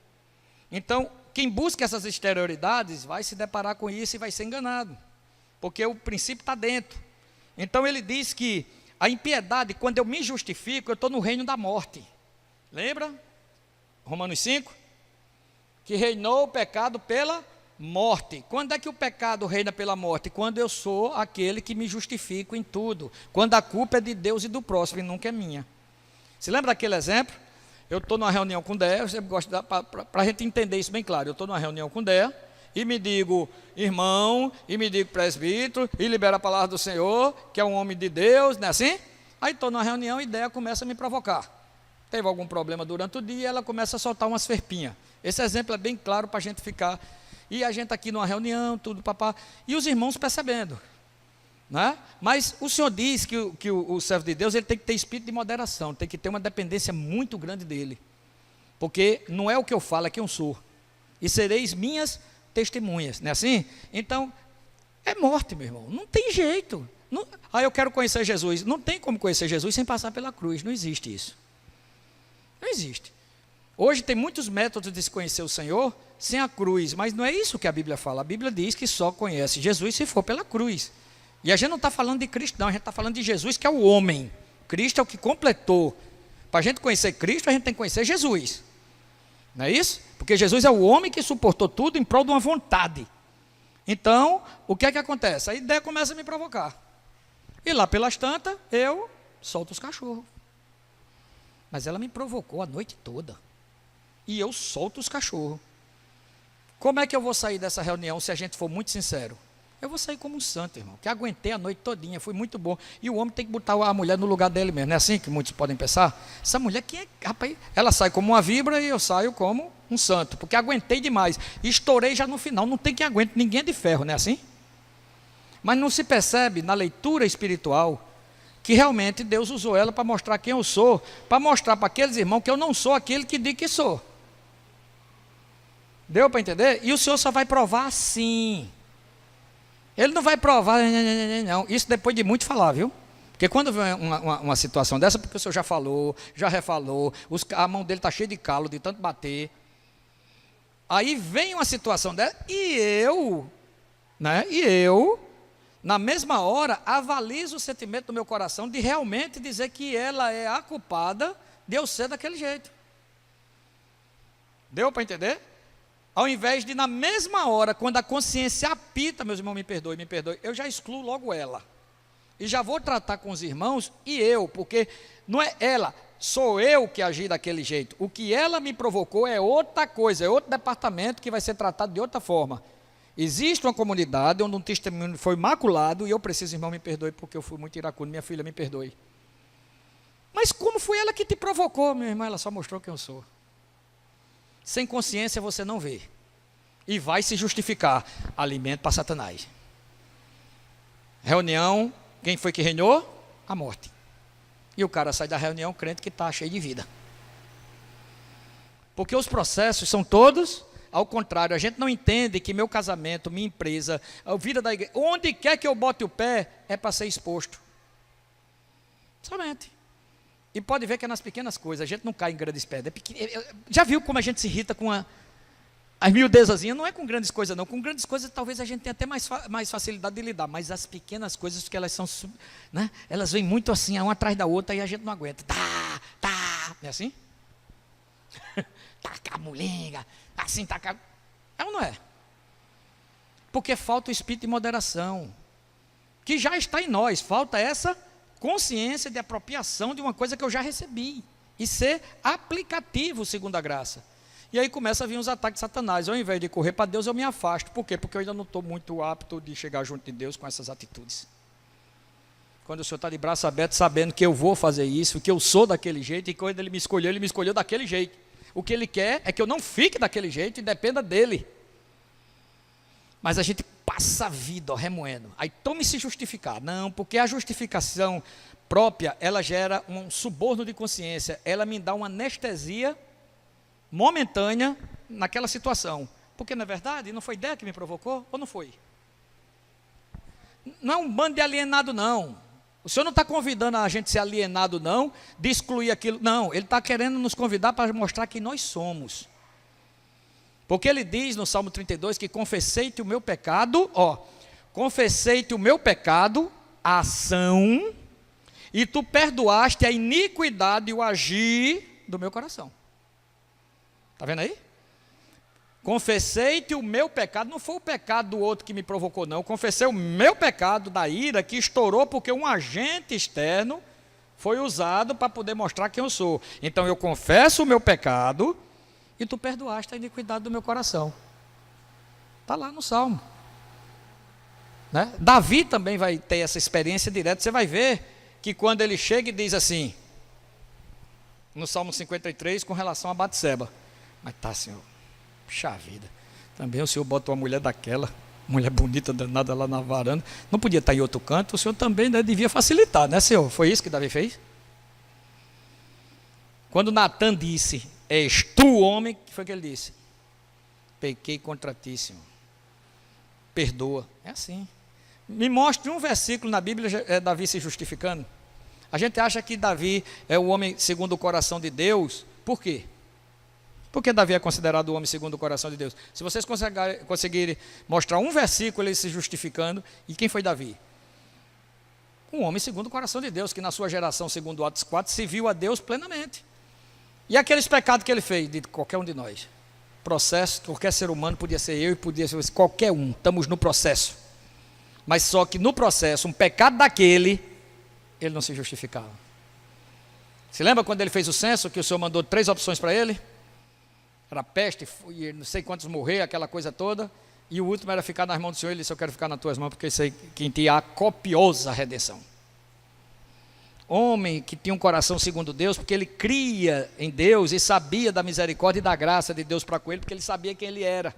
Então, quem busca essas exterioridades vai se deparar com isso e vai ser enganado, porque o princípio está dentro. Então ele diz que a impiedade, quando eu me justifico, eu estou no reino da morte. Lembra? Romanos 5? Que reinou o pecado pela morte. Quando é que o pecado reina pela morte? Quando eu sou aquele que me justifico em tudo. Quando a culpa é de Deus e do próximo e nunca é minha. Se lembra daquele exemplo? Eu estou numa reunião com Dé, eu sempre gosto para a gente entender isso bem claro. Eu estou numa reunião com Dé e me digo irmão, e me digo presbítero, e libero a palavra do Senhor, que é um homem de Deus, não é assim? Aí estou numa reunião e Dé começa a me provocar. Teve algum problema durante o dia, ela começa a soltar umas ferpinhas. Esse exemplo é bem claro para a gente ficar. E a gente aqui numa reunião, tudo, papá, e os irmãos percebendo. Né? Mas o Senhor diz que o servo de Deus ele tem que ter espírito de moderação, tem que ter uma dependência muito grande dele, porque não é o que eu falo, é quem eu sou, e sereis minhas testemunhas, não é assim? Então, é morte, meu irmão, não tem jeito. Não, eu quero conhecer Jesus, não tem como conhecer Jesus sem passar pela cruz, não existe isso, não existe. Hoje tem muitos métodos de se conhecer o Senhor sem a cruz, mas não é isso que a Bíblia fala. A Bíblia diz que só conhece Jesus se for pela cruz. E a gente não está falando de Cristo, não, a gente está falando de Jesus, que é o homem. Cristo é o que completou. Para a gente conhecer Cristo, a gente tem que conhecer Jesus. Não é isso? Porque Jesus é o homem que suportou tudo em prol de uma vontade. Então, o que é que acontece? A ideia começa a me provocar. E lá pelas tantas, eu solto os cachorros. Mas ela me provocou a noite toda. E eu solto os cachorros. Como é que eu vou sair dessa reunião se a gente for muito sincero? Eu vou sair como um santo, irmão, que aguentei a noite todinha, foi muito bom. E o homem tem que botar a mulher no lugar dele mesmo, não é assim que muitos podem pensar? Essa mulher, quem é, rapaz, ela sai como uma víbora e eu saio como um santo, porque aguentei demais. E estourei já no final, não tem quem aguente, ninguém é de ferro, não é assim? Mas não se percebe na leitura espiritual que realmente Deus usou ela para mostrar quem eu sou, para mostrar para aqueles irmãos que eu não sou aquele que diz que sou. Deu para entender? E o Senhor só vai provar assim. Ele não vai provar, não. Isso depois de muito falar, viu? Porque quando vem uma situação dessa, porque o Senhor já falou, já refalou, a mão dele está cheia de calo, de tanto bater. Aí vem uma situação dessa, e eu, na mesma hora, avalizo o sentimento do meu coração de realmente dizer que ela é a culpada de eu ser daquele jeito. Deu para entender? Ao invés de, na mesma hora, quando a consciência apita, meus irmãos, me perdoe, eu já excluo logo ela. E já vou tratar com os irmãos e eu, porque não é ela, sou eu que agi daquele jeito. O que ela me provocou é outra coisa, é outro departamento que vai ser tratado de outra forma. Existe uma comunidade onde um testemunho foi maculado e eu preciso, irmão, me perdoe, porque eu fui muito iracundo, minha filha, me perdoe. Mas como foi ela que te provocou, meu irmão? Ela só mostrou quem eu sou. Sem consciência você não vê. E vai se justificar. Alimento para Satanás. Reunião, quem foi que reinou? A morte. E o cara sai da reunião crente que está cheio de vida. Porque os processos são todos ao contrário. A gente não entende que meu casamento, minha empresa, a vida da igreja, onde quer que eu bote o pé, é para ser exposto. Somente. E pode ver que é nas pequenas coisas, a gente não cai em grandes pedras. Já viu como a gente se irrita com as miudezazinhas? Não é com grandes coisas não, com grandes coisas talvez a gente tenha até mais facilidade de lidar, mas as pequenas coisas que elas são, né? Elas vêm muito assim, uma atrás da outra e a gente não aguenta. Não é assim? Taca a mulenga, assim, taca... É ou não é? Porque falta o espírito de moderação, que já está em nós, falta essa consciência de apropriação de uma coisa que eu já recebi, e ser aplicativo segundo a graça. E aí começa a vir os ataques de Satanás. Ao invés de correr para Deus, eu me afasto. Por quê? Porque eu ainda não estou muito apto de chegar junto de Deus com essas atitudes. Quando o Senhor está de braço aberto, sabendo que eu vou fazer isso, que eu sou daquele jeito, e quando Ele me escolheu daquele jeito. O que Ele quer é que eu não fique daquele jeito e dependa dEle. Mas a gente passa a vida remoendo. Aí tome se justificar. Não, porque a justificação própria, ela gera um suborno de consciência. Ela me dá uma anestesia momentânea naquela situação. Porque, na verdade, não foi ideia que me provocou? Ou não foi? Não é um bando de alienado, não. O Senhor não está convidando a gente a ser alienado, não, de excluir aquilo. Não, Ele está querendo nos convidar para mostrar quem nós somos. Porque Ele diz no Salmo 32 que confessei-te o meu pecado, confessei-te o meu pecado, a ação, e tu perdoaste a iniquidade e o agir do meu coração. Está vendo aí? Confessei-te o meu pecado, não foi o pecado do outro que me provocou, não. Eu confessei o meu pecado da ira que estourou porque um agente externo foi usado para poder mostrar quem eu sou. Então eu confesso o meu pecado e tu perdoaste a iniquidade do meu coração. Está lá no Salmo. Né? Davi também vai ter essa experiência direta. Você vai ver que quando ele chega e diz assim, no Salmo 53, com relação a Batseba. Mas tá, Senhor, puxa vida, também o Senhor bota uma mulher daquela, mulher bonita, danada lá na varanda, não podia estar em outro canto, o Senhor também, né, devia facilitar, né, Senhor? Foi isso que Davi fez? Quando Natan disse, és tu o homem, o que foi que ele disse? Pequei contra ti, Senhor, perdoa. É assim. Me mostre um versículo na Bíblia, Davi se justificando. A gente acha que Davi é o homem segundo o coração de Deus. Por quê? Porque Davi é considerado o homem segundo o coração de Deus. Se vocês conseguirem mostrar um versículo ele se justificando, e quem foi Davi? Um homem segundo o coração de Deus, que na sua geração, segundo Atos 4, se viu a Deus plenamente. E aqueles pecados que ele fez, de qualquer um de nós. Processo, qualquer ser humano, podia ser eu e podia ser qualquer um, estamos no processo. Mas só que no processo, um pecado daquele, ele não se justificava. Se lembra quando ele fez o censo, que o Senhor mandou 3 opções para ele? Era peste, e não sei quantos morrer, aquela coisa toda. E o último era ficar nas mãos do Senhor. Ele disse, eu quero ficar nas tuas mãos, porque sei que em ti há copiosa redenção. Homem que tinha um coração segundo Deus, porque ele cria em Deus e sabia da misericórdia e da graça de Deus para com ele, porque ele sabia quem ele era.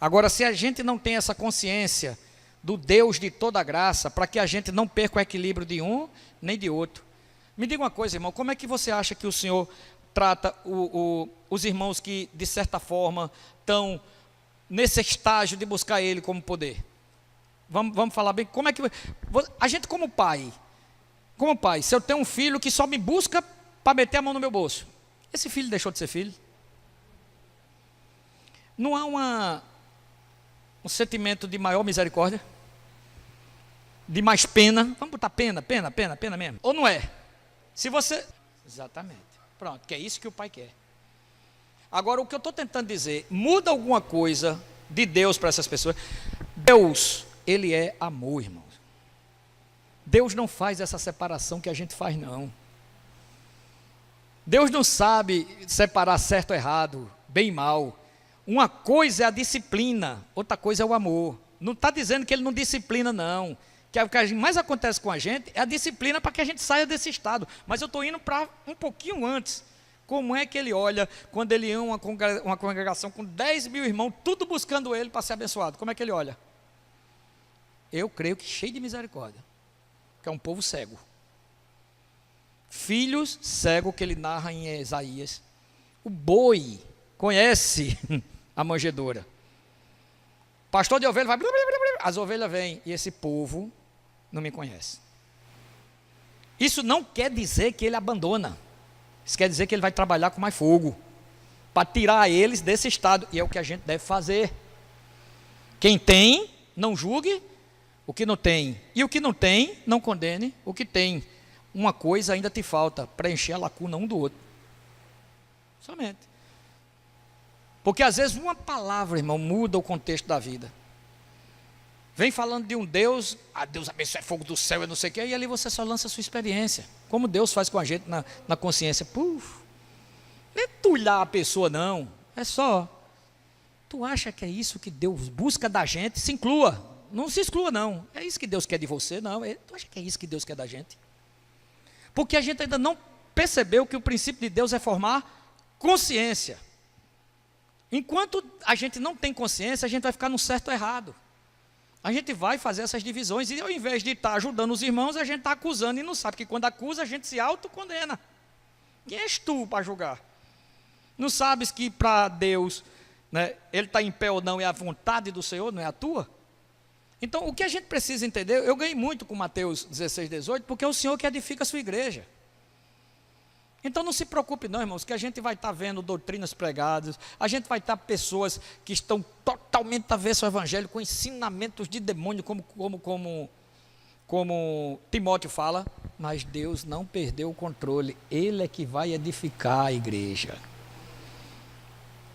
Agora, se a gente não tem essa consciência do Deus de toda graça, para que a gente não perca o equilíbrio de um nem de outro. Me diga uma coisa, irmão, como é que você acha que o Senhor trata os irmãos que, de certa forma, estão nesse estágio de buscar Ele como poder? Vamos falar bem, como é que... A gente como pai, se eu tenho um filho que só me busca para meter a mão no meu bolso, esse filho deixou de ser filho? Não há um sentimento de maior misericórdia? De mais pena? Vamos botar pena mesmo? Ou não é? Se você... Exatamente. Pronto, que é isso que o pai quer. Agora, o que eu estou tentando dizer, muda alguma coisa de Deus para essas pessoas. Deus, Ele é amor, irmãos. Deus não faz essa separação que a gente faz, não. Deus não sabe separar certo ou errado, bem e mal. Uma coisa é a disciplina, outra coisa é o amor. Não está dizendo que Ele não disciplina, não. Que o que mais acontece com a gente é a disciplina para que a gente saia desse estado. Mas eu estou indo para um pouquinho antes. Como é que Ele olha quando Ele ama uma congregação com 10 mil irmãos, tudo buscando Ele para ser abençoado? Como é que Ele olha? Eu creio que cheio de misericórdia. Que é um povo cego. Filhos cegos que Ele narra em Isaías. O boi conhece a manjedoura. Pastor de ovelha vai... As ovelhas vêm e esse povo não me conhece. Isso não quer dizer que ele abandona. Isso quer dizer que ele vai trabalhar com mais fogo para tirar eles desse estado. E é o que a gente deve fazer. Quem tem, não julgue o que não tem. E o que não tem, não condene o que tem. Uma coisa ainda te falta, preencher a lacuna um do outro. Somente. Porque às vezes uma palavra, irmão, muda o contexto da vida. Vem falando de um Deus, Deus abençoe fogo do céu e não sei o quê, e ali você só lança a sua experiência. Como Deus faz com a gente na consciência. Puf, não é tulhar a pessoa não, é só, tu acha que é isso que Deus busca da gente? Se inclua, não se exclua não, é isso que Deus quer de você? Não, tu acha que é isso que Deus quer da gente? Porque a gente ainda não percebeu que o princípio de Deus é formar consciência. Enquanto a gente não tem consciência, a gente vai ficar no certo ou errado. A gente vai fazer essas divisões e ao invés de estar ajudando os irmãos, a gente está acusando e não sabe que quando acusa a gente se autocondena. Quem és tu para julgar? Não sabes que para Deus, né, ele está em pé ou não é a vontade do Senhor, não é a tua? Então o que a gente precisa entender, eu ganhei muito com Mateus 16, 18, porque é o Senhor que edifica a sua igreja. Então não se preocupe não, irmãos, que a gente vai estar vendo doutrinas pregadas, a gente vai estar pessoas que estão totalmente avessas ao evangelho, com ensinamentos de demônio, como Timóteo fala, mas Deus não perdeu o controle, Ele é que vai edificar a igreja.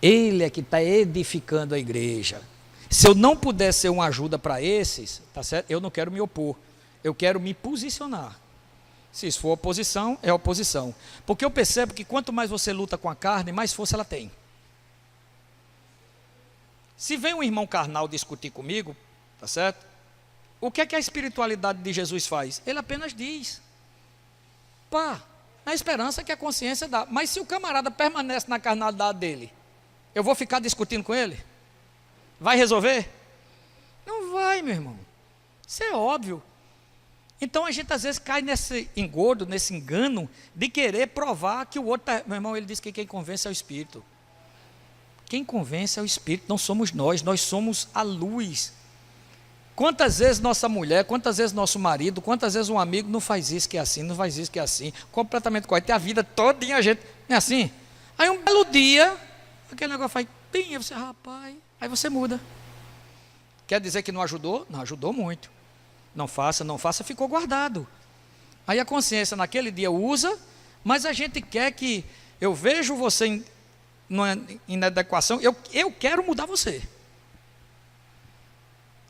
Ele é que está edificando a igreja. Se eu não puder ser uma ajuda para esses, tá certo? Eu não quero me opor, eu quero me posicionar. Se isso for oposição, é oposição. Porque eu percebo que quanto mais você luta com a carne, mais força ela tem. Se vem um irmão carnal discutir comigo, tá certo? O que é que a espiritualidade de Jesus faz? Ele apenas diz, pá, na esperança que a consciência dá. Mas se o camarada permanece na carnalidade dele, eu vou ficar discutindo com ele? Vai resolver? Não vai, meu irmão. Isso é óbvio. Então a gente às vezes cai nesse engodo, nesse engano de querer provar que o outro está... Meu irmão, ele diz que quem convence é o Espírito. Quem convence é o Espírito, não somos nós somos a luz. Quantas vezes nossa mulher, quantas vezes nosso marido, quantas vezes um amigo não faz isso que é assim, não faz isso que é assim, completamente correto, tem a vida todinha a gente, não é assim? Aí um belo dia, aquele negócio faz, bem, aí você, rapaz, aí você muda. Quer dizer que não ajudou? Não, ajudou muito. Não faça, ficou guardado. Aí a consciência naquele dia usa, mas a gente quer que, eu vejo você em inadequação, eu quero mudar você.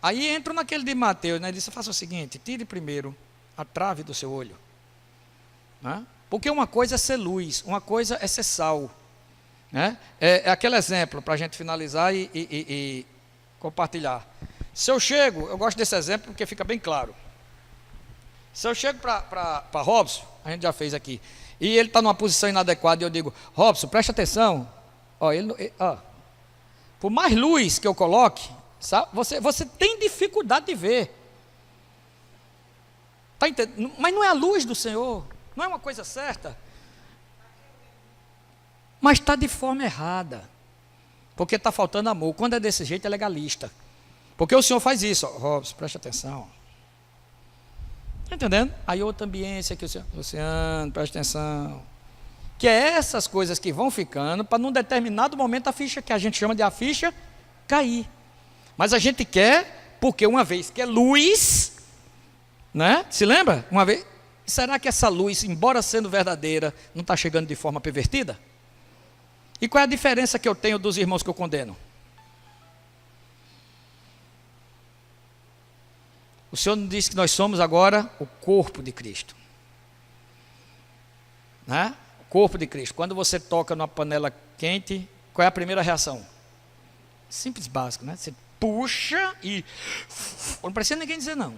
Aí entro naquele de Mateus, né? Ele disse, faça o seguinte, tire primeiro a trave do seu olho. Né? Porque uma coisa é ser luz, uma coisa é ser sal. Né? É aquele exemplo, para a gente finalizar e compartilhar. Se eu chego, eu gosto desse exemplo porque fica bem claro. Se eu chego para Robson, a gente já fez aqui, e ele está numa posição inadequada, e eu digo, Robson, presta atenção, por mais luz que eu coloque, sabe, você tem dificuldade de ver. Tá entendendo? Mas não é a luz do Senhor, não é uma coisa certa, mas está de forma errada, porque está faltando amor. Quando é desse jeito é legalista. Porque o Senhor faz isso, Robson, preste atenção. Está entendendo? Aí outra ambiência que o Senhor, Luciano, preste atenção. Que é essas coisas que vão ficando, para num determinado momento a ficha, que a gente chama de a ficha, cair. Mas a gente quer, porque uma vez que é luz, né? Se lembra? Uma vez, será que essa luz, embora sendo verdadeira, não está chegando de forma pervertida? E qual é a diferença que eu tenho dos irmãos que eu condeno? O Senhor nos diz que nós somos agora o corpo de Cristo. Né? O corpo de Cristo. Quando você toca numa panela quente, qual é a primeira reação? Simples, básico, né? Você puxa e... Não precisa ninguém dizer não.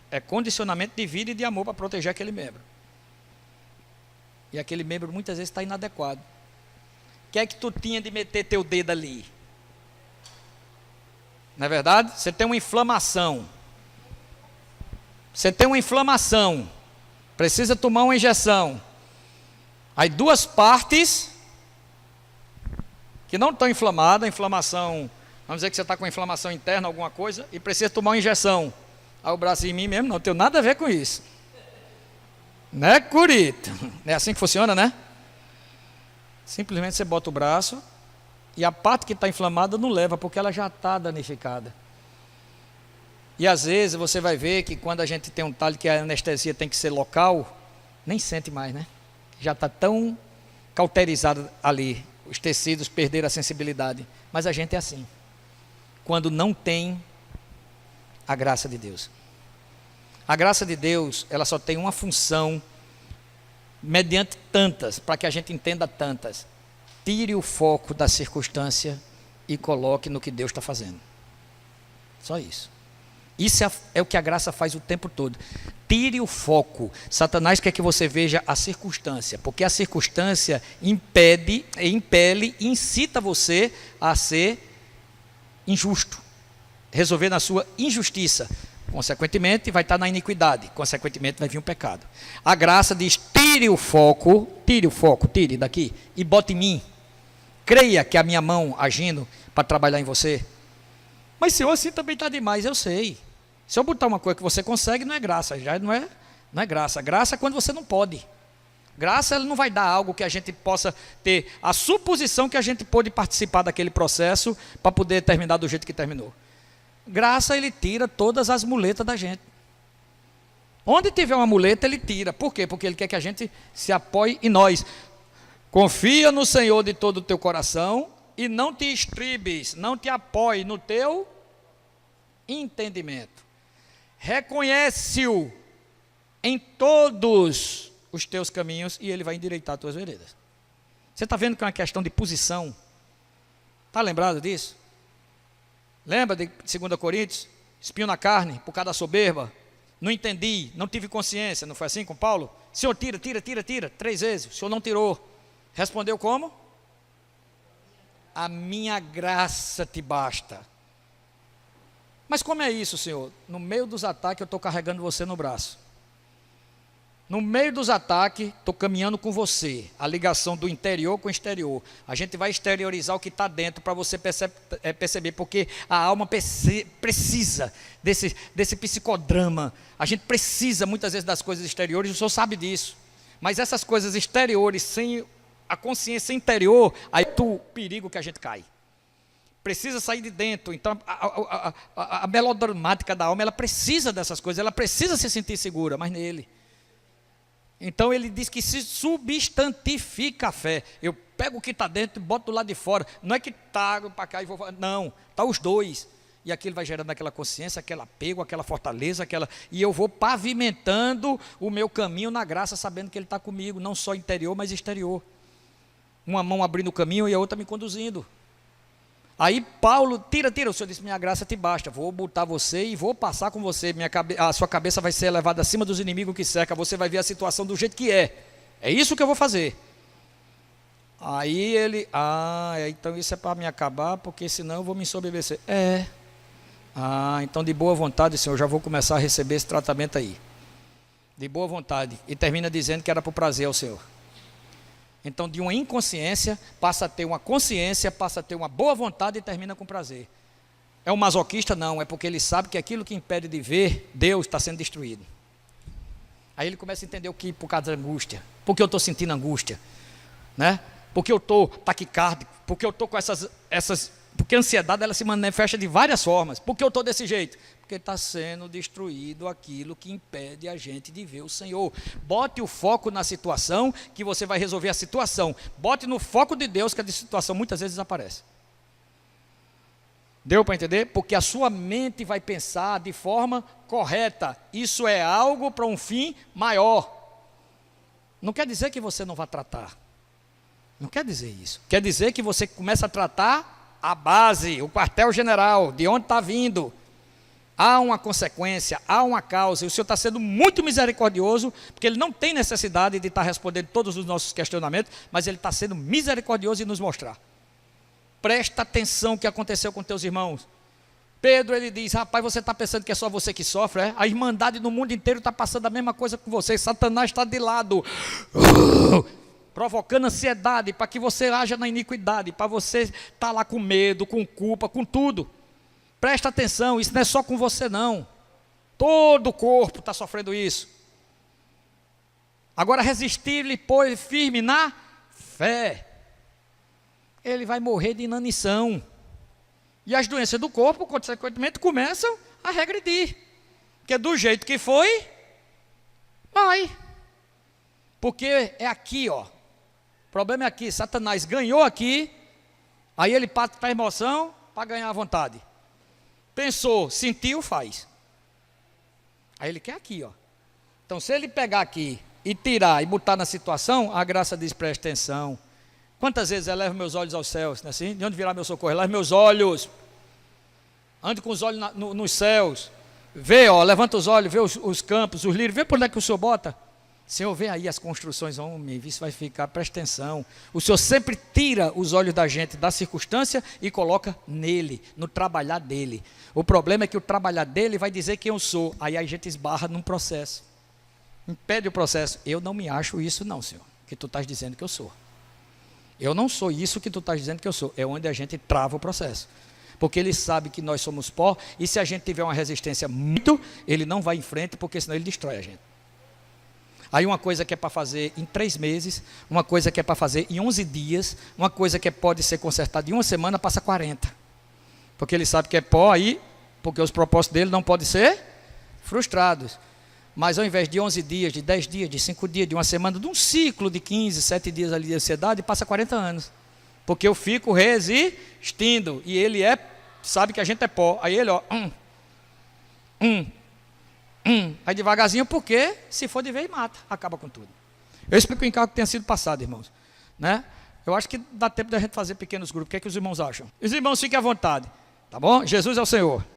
É condicionamento de vida e de amor para proteger aquele membro. E aquele membro muitas vezes está inadequado. O que é que tu tinha de meter teu dedo ali? Não é verdade? Você tem uma inflamação. Você tem uma inflamação, precisa tomar uma injeção. Aí duas partes que não estão inflamadas, a inflamação, vamos dizer que você está com inflamação interna, alguma coisa, e precisa tomar uma injeção. Aí o braço em mim mesmo, não tenho nada a ver com isso. Né, Curito? É assim que funciona, né? Simplesmente você bota o braço e a parte que está inflamada não leva, porque ela já está danificada. E às vezes você vai ver que quando a gente tem um talho que a anestesia tem que ser local, nem sente mais, né? Já está tão cauterizado ali, os tecidos perderam a sensibilidade. Mas a gente é assim, quando não tem a graça de Deus. A graça de Deus, ela só tem uma função, mediante tantas, para que a gente entenda tantas. Tire o foco da circunstância e coloque no que Deus está fazendo. Só isso. Isso é o que a graça faz o tempo todo. Tire o foco. Satanás quer que você veja a circunstância, porque a circunstância impele e incita você a ser injusto, resolver na sua injustiça. Consequentemente, vai estar na iniquidade. Consequentemente, vai vir o pecado. A graça diz: tire o foco, tire daqui e bote em mim. Creia que a minha mão agindo para trabalhar em você. Mas, Senhor, assim também está demais, eu sei. Se eu botar uma coisa que você consegue, não é graça, já não é graça. Graça é quando você não pode. Graça, ela não vai dar algo que a gente possa ter a suposição que a gente pôde participar daquele processo para poder terminar do jeito que terminou. Graça, ele tira todas as muletas da gente. Onde tiver uma muleta, ele tira. Por quê? Porque ele quer que a gente se apoie em nós. Confia no Senhor de todo o teu coração e não te estribes, não te apoie no teu entendimento. Reconhece-o em todos os teus caminhos e ele vai endireitar as tuas veredas. Você está vendo que é uma questão de posição? Está lembrado disso? Lembra de 2 Coríntios? Espinho na carne, por causa da soberba. Não entendi, não tive consciência. Não foi assim com Paulo? Senhor, tira. 3 vezes. O Senhor não tirou. Respondeu como? A minha graça te basta. Mas como é isso, Senhor? No meio dos ataques eu estou carregando você no braço. No meio dos ataques, estou caminhando com você. A ligação do interior com o exterior. A gente vai exteriorizar o que está dentro para você perceber, porque a alma precisa desse psicodrama. A gente precisa muitas vezes das coisas exteriores, o Senhor sabe disso. Mas essas coisas exteriores, sem a consciência interior, aí o perigo que a gente cai. Precisa sair de dentro. Então a melodramática da alma, ela precisa dessas coisas, ela precisa se sentir segura, mas nele. Então ele diz que se substantifica a fé. Eu pego o que está dentro e boto do lado de fora. Não é que está para cá e vou. Não, está os dois. E aquilo vai gerando aquela consciência, aquele apego, aquela fortaleza, e eu vou pavimentando o meu caminho na graça, sabendo que ele está comigo, não só interior, mas exterior. Uma mão abrindo o caminho e a outra me conduzindo. Aí Paulo, tira, o Senhor disse: minha graça te basta, vou botar você e vou passar com você, a sua cabeça vai ser elevada acima dos inimigos que cercam, você vai ver a situação do jeito que é isso que eu vou fazer. Aí ele, então isso é para me acabar, porque senão eu vou me ensoberbecer. Então de boa vontade, Senhor, já vou começar a receber esse tratamento aí, de boa vontade, e termina dizendo que era por prazer ao Senhor. Então, de uma inconsciência, passa a ter uma consciência, passa a ter uma boa vontade e termina com prazer. É um masoquista? Não, é porque ele sabe que aquilo que impede de ver Deus está sendo destruído. Aí ele começa a entender o que por causa da angústia. Por que eu estou sentindo angústia? Né? Porque eu estou taquicárdico, porque eu estou com essas... Porque a ansiedade, ela se manifesta de várias formas. Por que eu estou desse jeito? Porque está sendo destruído aquilo que impede a gente de ver o Senhor. Bote o foco na situação, que você vai resolver a situação. Bote no foco de Deus, que a situação muitas vezes desaparece. Deu para entender? Porque a sua mente vai pensar de forma correta. Isso é algo para um fim maior. Não quer dizer que você não vai tratar. Não quer dizer isso. Quer dizer que você começa a tratar a base, o quartel-general, de onde está vindo. Há uma consequência, há uma causa, e o Senhor está sendo muito misericordioso, porque Ele não tem necessidade de estar respondendo todos os nossos questionamentos, mas Ele está sendo misericordioso em nos mostrar. Presta atenção no que aconteceu com teus irmãos. Pedro, ele diz: rapaz, você está pensando que é só você que sofre? É? A irmandade no mundo inteiro está passando a mesma coisa com você, Satanás está de lado, provocando ansiedade, para que você haja na iniquidade, para você estar lá com medo, com culpa, com tudo. Presta atenção, isso não é só com você não. Todo o corpo está sofrendo isso. Agora resistir-lhe, pois, firme na fé. Ele vai morrer de inanição. E as doenças do corpo, consequentemente, começam a regredir. Porque do jeito que foi, vai. Porque é aqui, ó. O problema é aqui. Satanás ganhou aqui, aí ele parte para a emoção para ganhar a vontade. Pensou, sentiu, faz. Aí ele quer aqui, ó. Então, se ele pegar aqui e tirar e botar na situação, a graça diz: presta atenção. Quantas vezes eu levo meus olhos aos céus, não é assim? De onde virá meu socorro? Eu levo meus olhos. Ande com os olhos nos céus. Vê, ó, levanta os olhos, vê os campos, os lírios, vê por onde é que o Senhor bota. Senhor, vê aí as construções, homem, isso vai ficar, presta atenção. O Senhor sempre tira os olhos da gente da circunstância e coloca nele, no trabalhar dele. O problema é que o trabalhar dele vai dizer quem eu sou. Aí a gente esbarra num processo. Impede o processo. Eu não me acho isso não, Senhor, que tu estás dizendo que eu sou. Eu não sou isso que tu estás dizendo que eu sou. É onde a gente trava o processo. Porque ele sabe que nós somos pó, e se a gente tiver uma resistência muito, ele não vai em frente, porque senão ele destrói a gente. Aí uma coisa que é para fazer em 3 meses, uma coisa que é para fazer em 11 dias, uma coisa que pode ser consertada em 1 semana, passa 40. Porque ele sabe que é pó aí, porque os propósitos dele não podem ser frustrados. Mas ao invés de 11 dias, de 10 dias, de 5 dias, de 1 semana, de um ciclo de 15, 7 dias ali de ansiedade, passa 40 anos. Porque eu fico resistindo, e ele sabe que a gente é pó. Aí ele, ó, aí devagarzinho, porque se for de vez, mata, acaba com tudo. Eu explico em cargo que tenha sido passado, irmãos, né? Eu acho que dá tempo da gente fazer pequenos grupos. O que é que os irmãos acham? Os irmãos fiquem à vontade, tá bom? Jesus é o Senhor.